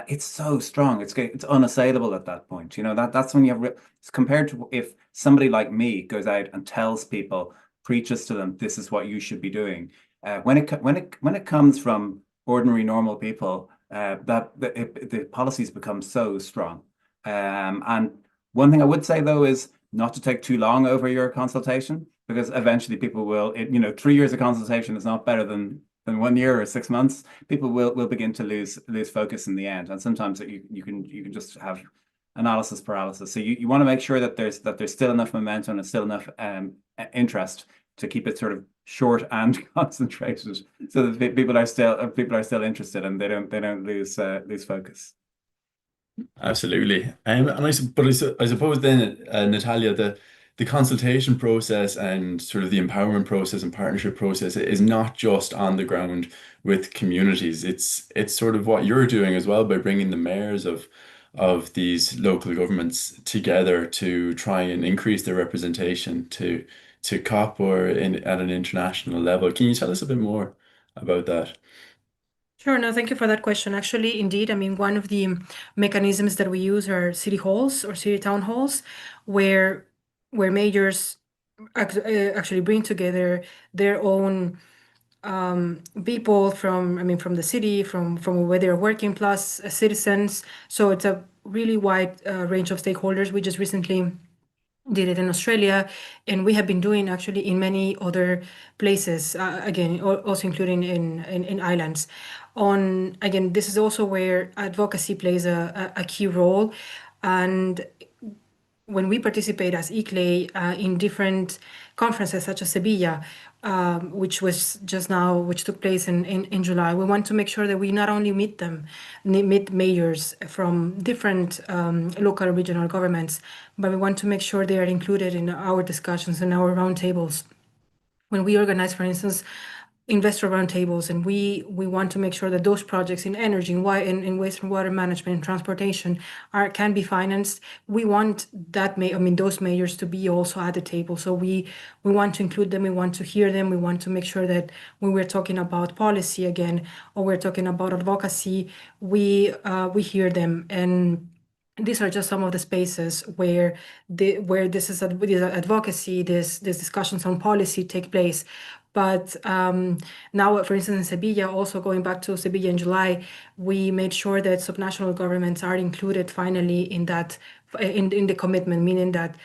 it's so strong. It's unassailable at that point. That's when you have it's compared to if somebody like me goes out and tells people, preaches to them, this is what you should be doing. When it comes from ordinary, normal people, the policies become so strong. And one thing I would say though is not to take too long over your consultation, because eventually people will. 3 years of consultation is not better than 1 year or 6 months. People will begin to lose focus in the end, and sometimes you can just have analysis paralysis. So you want to make sure that there's still enough momentum and still enough interest to keep it sort of short and concentrated, so that people are still interested and they don't lose focus. Absolutely. And I suppose then, Natalia, the consultation process and sort of the empowerment process and partnership process is not just on the ground with communities. It's sort of what you're doing as well by bringing the mayors of these local governments together to try and increase their representation to COP or at an international level. Can you tell us a bit more about that? Sure. No, thank you for that question. Actually, indeed, I mean, one of the mechanisms that we use are city halls or city town halls, where mayors actually bring together their own people from, I mean, from the city, from where they're working, plus citizens. So it's a really wide range of stakeholders. We just recently did it in Australia, and we have been doing actually in many other places, again, also including in islands. Again, this is also where advocacy plays a key role. And when we participate as ICLEI in different conferences such as Sevilla, which took place in July, we want to make sure that we not only meet mayors from different local and regional governments, but we want to make sure they are included in our discussions and our roundtables. When we organize, for instance, investor roundtables, and we want to make sure that those projects in energy, in waste and water management and transportation can be financed. We want those mayors to be also at the table. So we want to include them, we want to hear them, we want to make sure that when we're talking about policy again, or we're talking about advocacy, we hear them. And these are just some of the spaces where this is advocacy, these discussions on policy take place. But now, for instance, in Sevilla, also going back to Sevilla in July, we made sure that subnational governments are included finally in the commitment, meaning that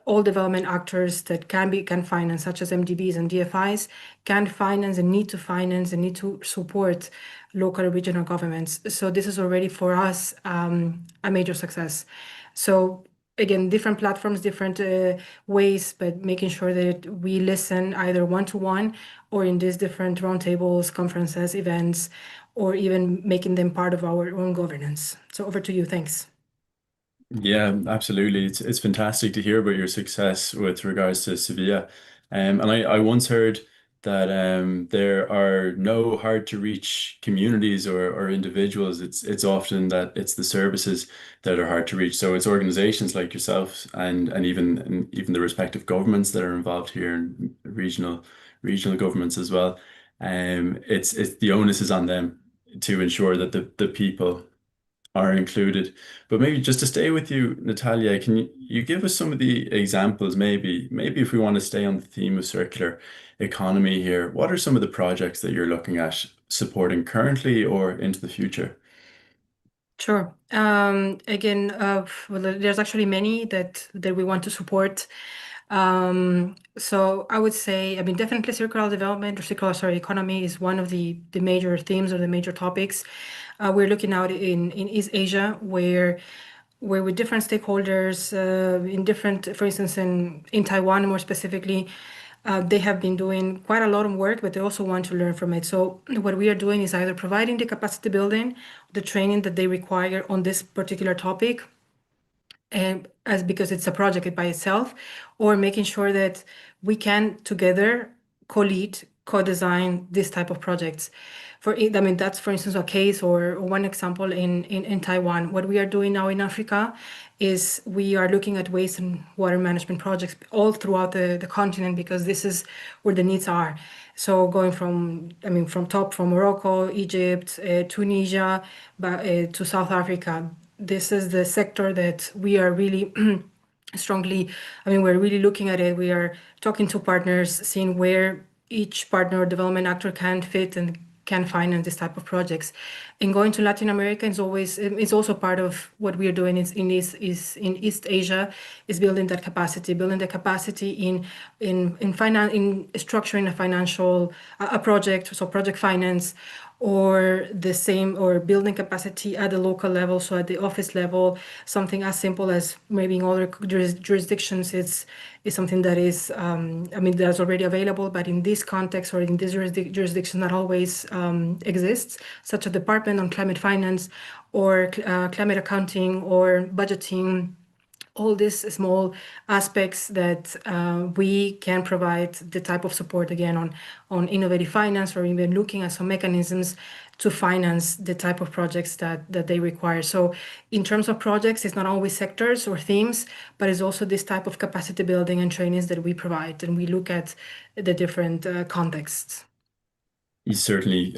all development actors that can finance, such as MDBs and DFIs, can finance and need to support local and regional governments. So this is already for us a major success. So again, different platforms, different ways, but making sure that we listen either one-to-one or in these different roundtables, conferences, events, or even making them part of our own governance. So over to you. Thanks. Yeah, absolutely. It's fantastic to hear about your success with regards to Sevilla. And I once heard that there are no hard to reach communities or individuals. It's often that it's the services that are hard to reach. So it's organizations like yourself and even the respective governments that are involved here and regional governments as well. It's the onus is on them to ensure that the people are included. But maybe just to stay with you, Natalia, can you give us some of the examples, maybe if we want to stay on the theme of circular economy here, what are some of the projects that you're looking at supporting currently or into the future? Sure. Again, well, there's actually many that we want to support. So I would say, I mean, definitely circular development or circular economy is one of the major themes or the major topics. We're looking out in East Asia, where with different stakeholders for instance, in Taiwan more specifically, they have been doing quite a lot of work, but they also want to learn from it. So what we are doing is either providing the capacity building, the training that they require on this particular topic, because it's a project by itself, or making sure that we can together co-lead, co-design this type of projects. I mean, that's, for instance, a case or one example in Taiwan. What we are doing now in Africa is we are looking at waste and water management projects all throughout the continent, because this is where the needs are. So going from Morocco, Egypt, Tunisia, to South Africa, this is the sector that we are really we're really looking at it. We are talking to partners, seeing where each partner or development actor can fit and can finance this type of projects. And going to Latin America is also part of what we are doing in East Asia, is building the capacity in structuring a project, so project finance, or building capacity at the local level, so at the office level, something as simple as maybe in other jurisdictions is something that is that's already available, but in this context or in this jurisdiction not always exists, such a department on climate finance or climate accounting or budgeting all these small aspects that we can provide the type of support again on innovative finance, or even looking at some mechanisms to finance the type of projects that they require. So in terms of projects, it's not always sectors or themes, but it's also this type of capacity building and trainings that we provide, and we look at the different contexts. Certainly,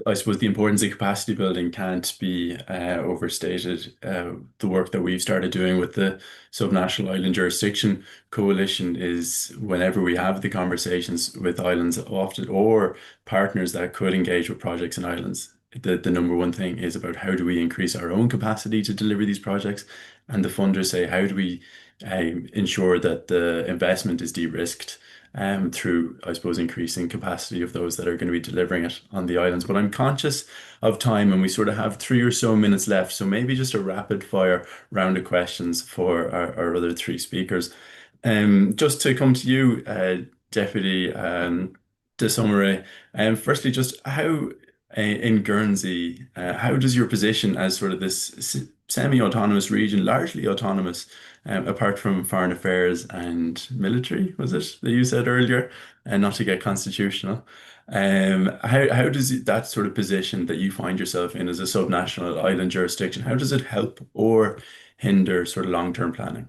I suppose the importance of capacity building can't be overstated. The work that we've started doing with the Subnational Island Jurisdiction Coalition is whenever we have the conversations with islands often, or partners that could engage with projects in islands, the number one thing is about how do we increase our own capacity to deliver these projects, and the funders say how do we ensure that the investment is de-risked through, I suppose, increasing capacity of those that are going to be delivering it on the islands. But I'm conscious of time, and we sort of have 3 or so minutes left. So maybe just a rapid fire round of questions for our other 3 speakers. Just to come to you, Deputy de Sommeray, firstly, just how in Guernsey, how does your position as sort of this semi-autonomous region, largely autonomous, apart from foreign affairs and military, was it that you said earlier, and not to get constitutional? How does that sort of position that you find yourself in as a subnational island jurisdiction, how does it help or hinder sort of long-term planning?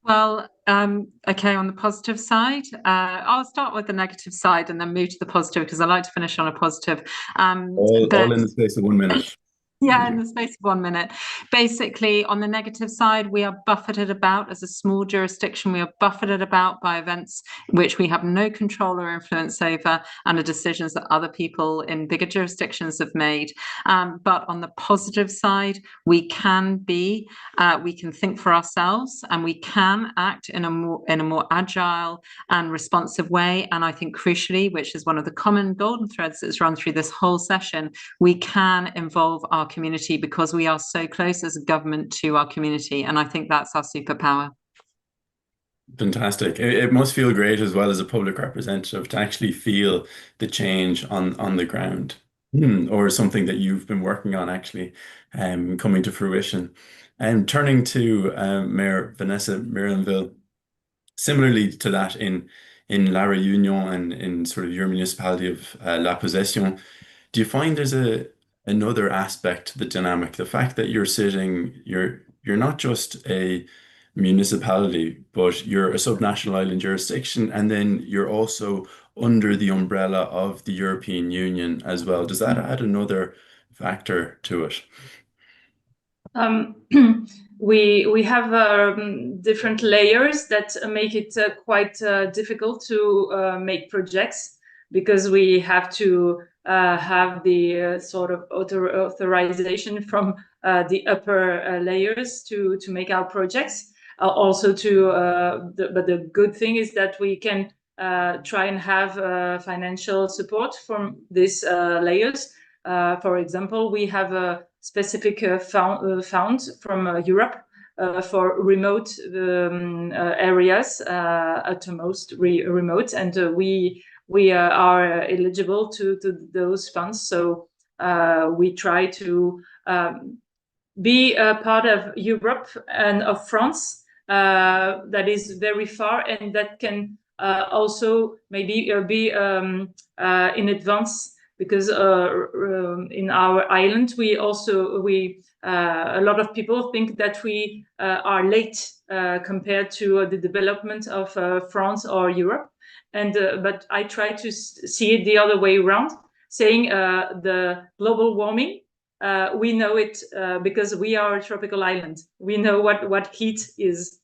Well, okay, on the positive side, I'll start with the negative side and then move to the positive, because I like to finish on a positive. All in the space of 1 minute. Yeah, in the space of 1 minute. Basically, on the negative side, we are buffeted about as a small jurisdiction. We are buffeted about by events which we have no control or influence over, and the decisions that other people in bigger jurisdictions have made. But on the positive side, we can think for ourselves, and we can act in a more agile and responsive way. And I think crucially, which is one of the common golden threads that's run through this whole session, we can involve our community, because we are so close as a government to our community, and I think that's our superpower. Fantastic. It must feel great as well as a public representative to actually feel the change on the ground, or something that you've been working on actually coming to fruition. And turning to Mayor Vanessa Miranville, similarly to that in La Réunion and in sort of your municipality of La Possession, do you find there's another aspect to the dynamic, the fact that you're not just a municipality, but you're a subnational island jurisdiction, and then you're also under the umbrella of the European Union as well. Does that add another factor to it? We have different layers that make it quite difficult to make projects, because we have to have the sort of authorization from the upper layers to make our projects. Also, but the good thing is that we can try and have financial support from these layers. For example, we have a specific fund from Europe for remote areas, uttermost remote, and we are eligible to those funds. So we try to be a part of Europe and of France that is very far, and that can also maybe be in advance, because in our island a lot of people think that we are late compared to the development of France or Europe. And but I try to see it the other way around, saying the global warming, we know it because we are a tropical island. We know what heat is.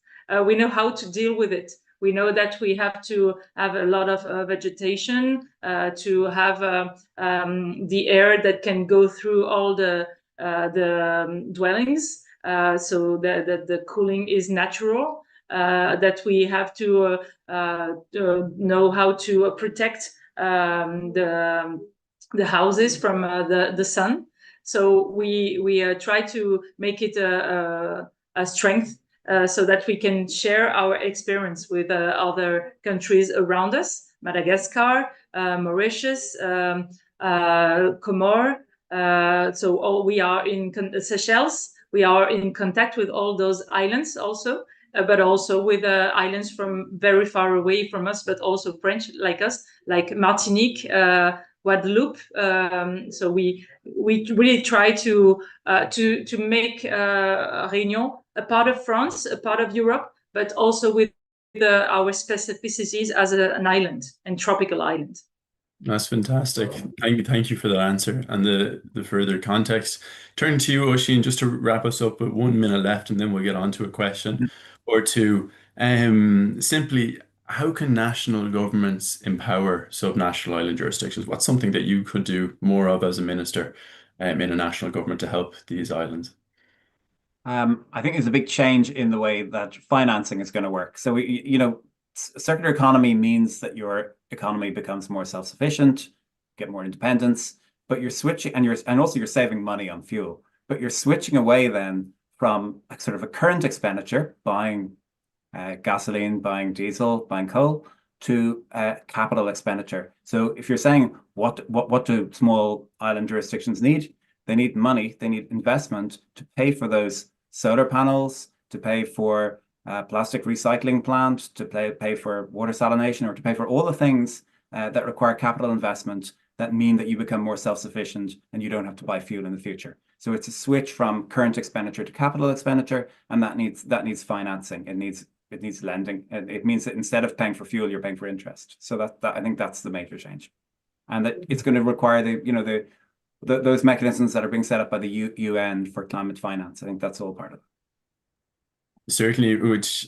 We know how to deal with it. We know that we have to have a lot of vegetation to have the air that can go through all the dwellings, so that the cooling is natural. That we have to know how to protect the houses from the sun. So we try to make it a strength, so that we can share our experience with other countries around us: Madagascar, Mauritius, Comores. So we are in Seychelles. we are in contact with all those islands also, but also with islands from very far away from us, but also French like us, like Martinique, Guadeloupe. So we really try to make Réunion a part of France, a part of Europe, but also with our specificities as an island and tropical island. That's fantastic. Thank you for that answer and the further context. Turn to you, Oisin, just to wrap us up with 1 minute left, and then we'll get on to a question or two. Simply, how can national governments empower subnational island jurisdictions? What's something that you could do more of as a minister in a national government to help these islands? I think there's a big change in the way that financing is going to work. So circular economy means that your economy becomes more self-sufficient, get more independence, but you're switching, and also you're saving money on fuel, but you're switching away then from sort of a current expenditure, buying gasoline, buying diesel, buying coal, to capital expenditure. So if you're saying what do small island jurisdictions need? They need money, they need investment to pay for those solar panels, to pay for plastic recycling plant, to pay for water salination, or to pay for all the things that require capital investment that mean that you become more self-sufficient and you don't have to buy fuel in the future. So it's a switch from current expenditure to capital expenditure, and that needs financing. It needs lending. It means that instead of paying for fuel, you're paying for interest. So that I think that's the major change, and that it's going to require those mechanisms that are being set up by the UN for climate finance. I think that's all part of it. Certainly,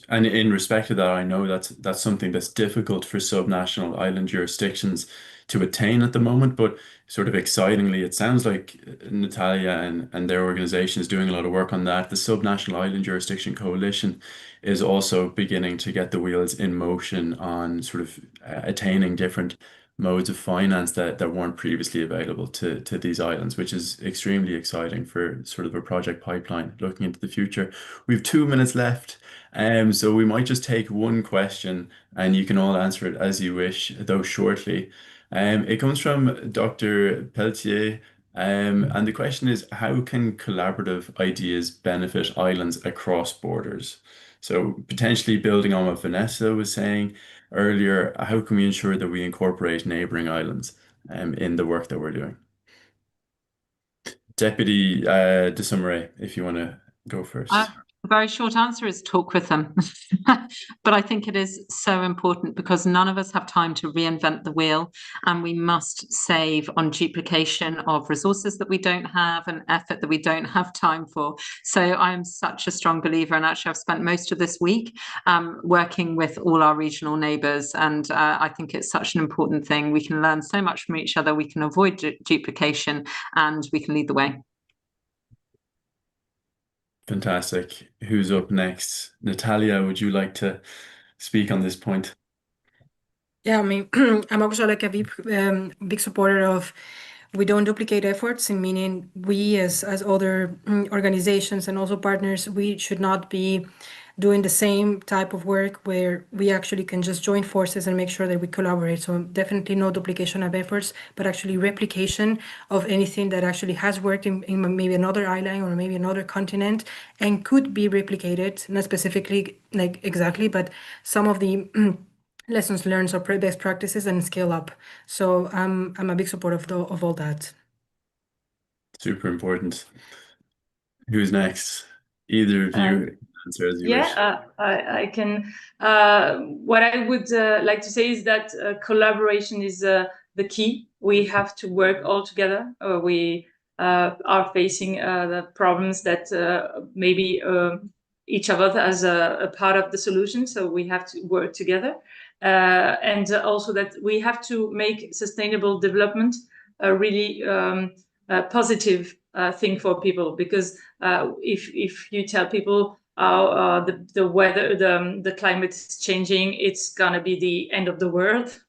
and in respect to that, I know that's something that's difficult for subnational island jurisdictions to attain at the moment, but sort of excitingly, it sounds like Natalia and their organization is doing a lot of work on that. The Subnational Island Jurisdiction Coalition is also beginning to get the wheels in motion on sort of attaining different modes of finance that weren't previously available to these islands, which is extremely exciting for sort of a project pipeline looking into the future. We have 2 minutes left, so we might just take one question and you can all answer it as you wish, though shortly. It comes from Dr. Pelletier, and the question is, how can collaborative ideas benefit islands across borders? So potentially building on what Vanessa was saying earlier, how can we ensure that we incorporate neighboring islands in the work that we're doing? Deputy de Summeray, if you want to go first. The very short answer is talk with them. But I think it is so important because none of us have time to reinvent the wheel, and we must save on duplication of resources that we don't have and effort that we don't have time for. So I'm such a strong believer, and actually I've spent most of this week working with all our regional neighbours, and I think it's such an important thing. We can learn so much from each other, we can avoid duplication, and we can lead the way. Fantastic. Who's up next? Natalia, would you like to speak on this point? Yeah, I mean, I'm also like a big supporter of we don't duplicate efforts, and meaning we as other organizations and also partners, we should not be doing the same type of work where we actually can just join forces and make sure that we collaborate. So definitely no duplication of efforts, but actually replication of anything that actually has worked in maybe another island or maybe another continent and could be replicated, not specifically like exactly, but some of the lessons learned or best practices and scale up. So I'm a big supporter of all that. Super important. Who's next? Either of you answer as you wish. I can. What I would like to say is that collaboration is the key. We have to work all together. We are facing the problems that maybe each of us as a part of the solution. So we have to work together. And also that we have to make sustainable development a really positive thing for people, because if you tell people the weather, the climate is changing, it's gonna be the end of the world,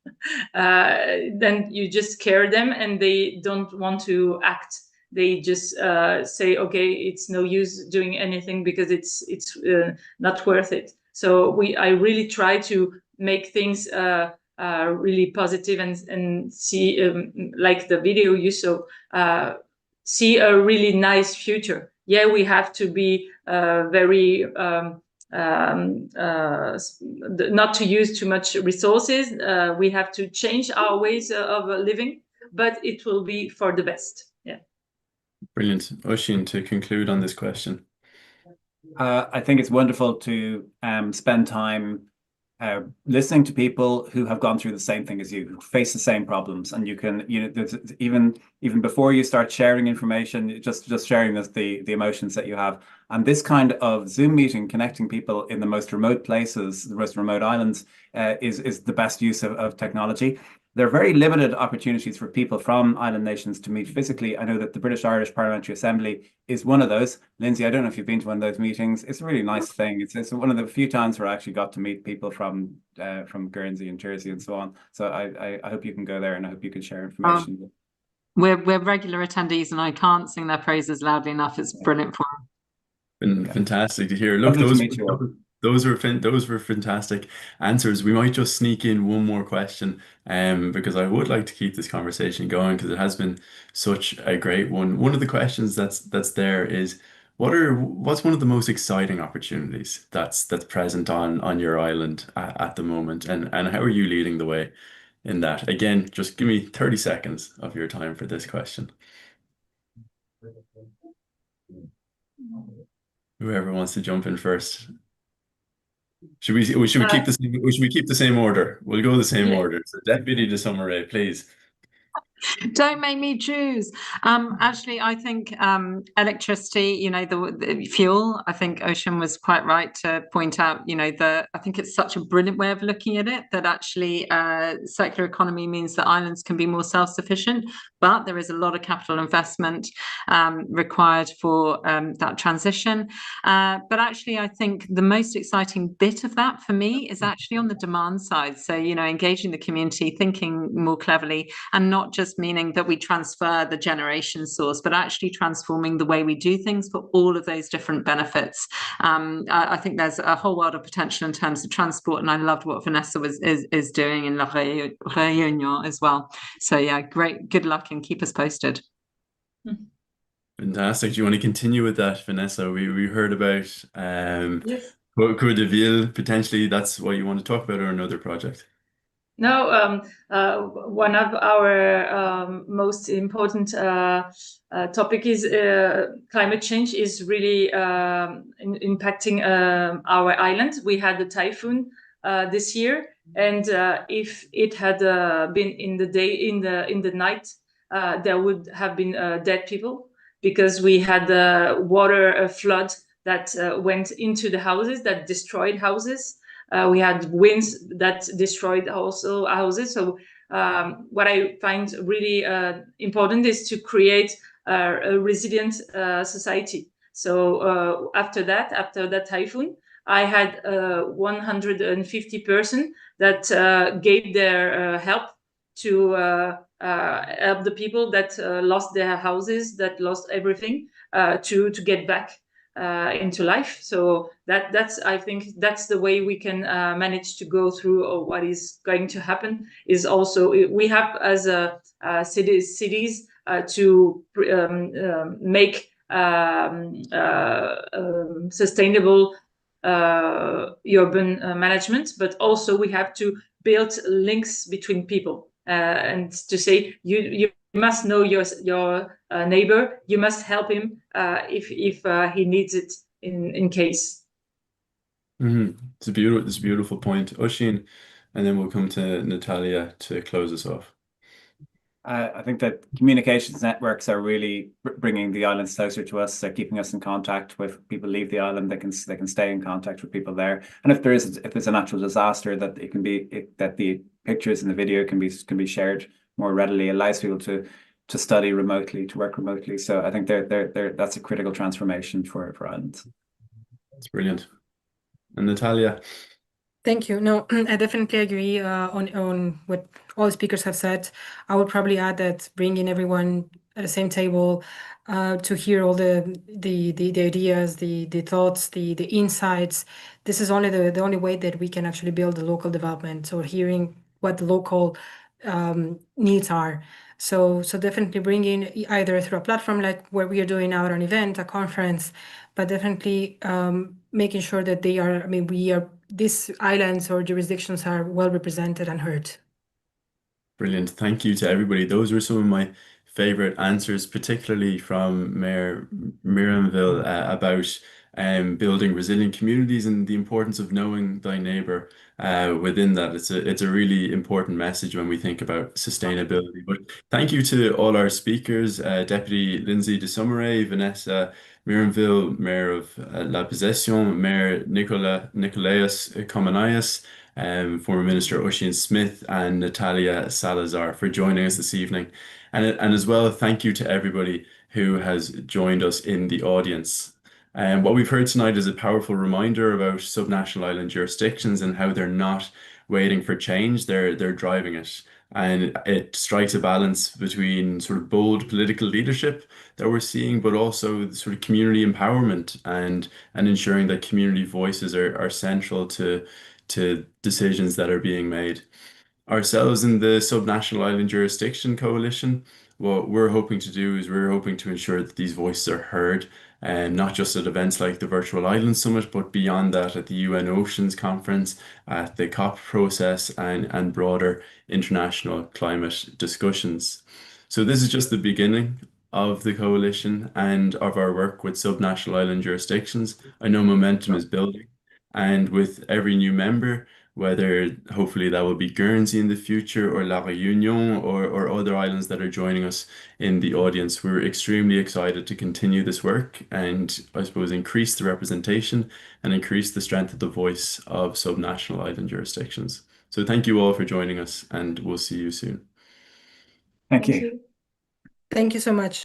then you just scare them and they don't want to act. They just say, okay, it's no use doing anything because it's not worth it. So I really try to make things really positive and see, like the video you saw, see a really nice future. yeah, we have to be very not to use too much resources. We have to change our ways of living, but it will be for the best. Yeah. Brilliant. Oisin, to conclude on this question. I think it's wonderful to spend time listening to people who have gone through the same thing as you, who face the same problems, and you can, even before you start sharing information, just sharing the emotions that you have. And this kind of Zoom meeting, connecting people in the most remote places, the most remote islands, is the best use of technology. There are very limited opportunities for people from island nations to meet physically. I know that the British-Irish Parliamentary Assembly is one of those. Lindsay, I don't know if you've been to one of those meetings. It's a really nice thing. It's one of the few times where I actually got to meet people from Guernsey and Jersey and so on. So I hope you can go there, and I hope you can share information. We're regular attendees, and I can't sing their praises loudly enough. It's brilliant for them. Been fantastic to hear. Look, those were fantastic answers. We might just sneak in one more question, because I would like to keep this conversation going, because it has been such a great one. One of the questions that's there is, what's one of the most exciting opportunities that's present on your island at the moment, and how are you leading the way in that? Again, just give me 30 seconds of your time for this question. Whoever wants to jump in first. Should we keep the same order? We'll go the same order. So Deputy de Sommeray, please. Don't make me choose. Actually, I think electricity, the fuel, I think Ocean was quite right to point out, I think it's such a brilliant way of looking at it, that actually circular economy means that islands can be more self-sufficient, but there is a lot of capital investment required for that transition. But actually, I think the most exciting bit of that for me is actually on the demand side. So, engaging the community, thinking more cleverly, and not just meaning that we transfer the generation source, but actually transforming the way we do things for all of those different benefits. I think there's a whole world of potential in terms of transport, and I loved what Vanessa is doing in La Réunion as well. So yeah, great, good luck, and keep us posted. Fantastic. Do you want to continue with that, Vanessa? We heard about Yes. Coeur de Ville, potentially that's what you want to talk about, or another project? No, one of our most important topic is climate change is really impacting our island. We had the typhoon this year, and if it had been in the night, there would have been dead people, because we had water flood that went into the houses, that destroyed houses. We had winds that destroyed also houses. So what I find really important is to create a resilient society. So after that typhoon, I had 150 persons that gave their help to help the people that lost their houses, that lost everything, to get back into life. So that's I think that's the way we can manage to go through, or what is going to happen is also we have as cities to make sustainable urban management, but also we have to build links between people, and to say you must know your neighbor. You must help him if he needs it in case. It's a beautiful point, Oisin, and then we'll come to Natalia to close us off. I think that communications networks are really bringing the islands closer to us. They're keeping us in contact with people. Leave the island, they can stay in contact with people there. And if there's a natural disaster, that that the pictures and the video can be shared more readily, allows people to study remotely, to work remotely. So I think that's a critical transformation for islands. That's brilliant. And Natalia. Thank you. No, I definitely agree on what all speakers have said. I would probably add that bringing everyone at the same table to hear all the ideas, the thoughts, the insights. This is only the only way that we can actually build the local development. So hearing what the local needs are. So definitely bringing either through a platform like where we are doing now an event, a conference, but definitely making sure that they are, these islands or jurisdictions are well represented and heard. Brilliant. Thank you to everybody. Those were some of my favorite answers, particularly from Mayor Miranville about building resilient communities and the importance of knowing thy neighbor within that. It's a really important message when we think about sustainability. But thank you to all our speakers, Deputy Lindsay de Sommeray, Vanessa Miranville, Mayor of La Possession, Mayor Nicolaus Comanayas, former Minister Oisin Smith, and Natalia Salazar for joining us this evening. And as well, thank you to everybody who has joined us in the audience. What we've heard tonight is a powerful reminder about subnational island jurisdictions and how they're not waiting for change, they're driving it. And it strikes a balance between sort of bold political leadership that we're seeing, but also sort of community empowerment and ensuring that community voices are central to decisions that are being made. Ourselves in the Subnational Island Jurisdiction Coalition, what we're hoping to do is we're hoping to ensure that these voices are heard, and not just at events like the Virtual Island Summit, but beyond that at the UN Oceans Conference, at the COP process, and broader international climate discussions. So this is just the beginning of the coalition and of our work with subnational island jurisdictions. I know momentum is building, and with every new member, whether hopefully that will be Guernsey in the future or La Réunion or other islands that are joining us in the audience, we're extremely excited to continue this work and I suppose increase the representation and increase the strength of the voice of subnational island jurisdictions. So thank you all for joining us, and we'll see you soon. Thank you. Thank you so much.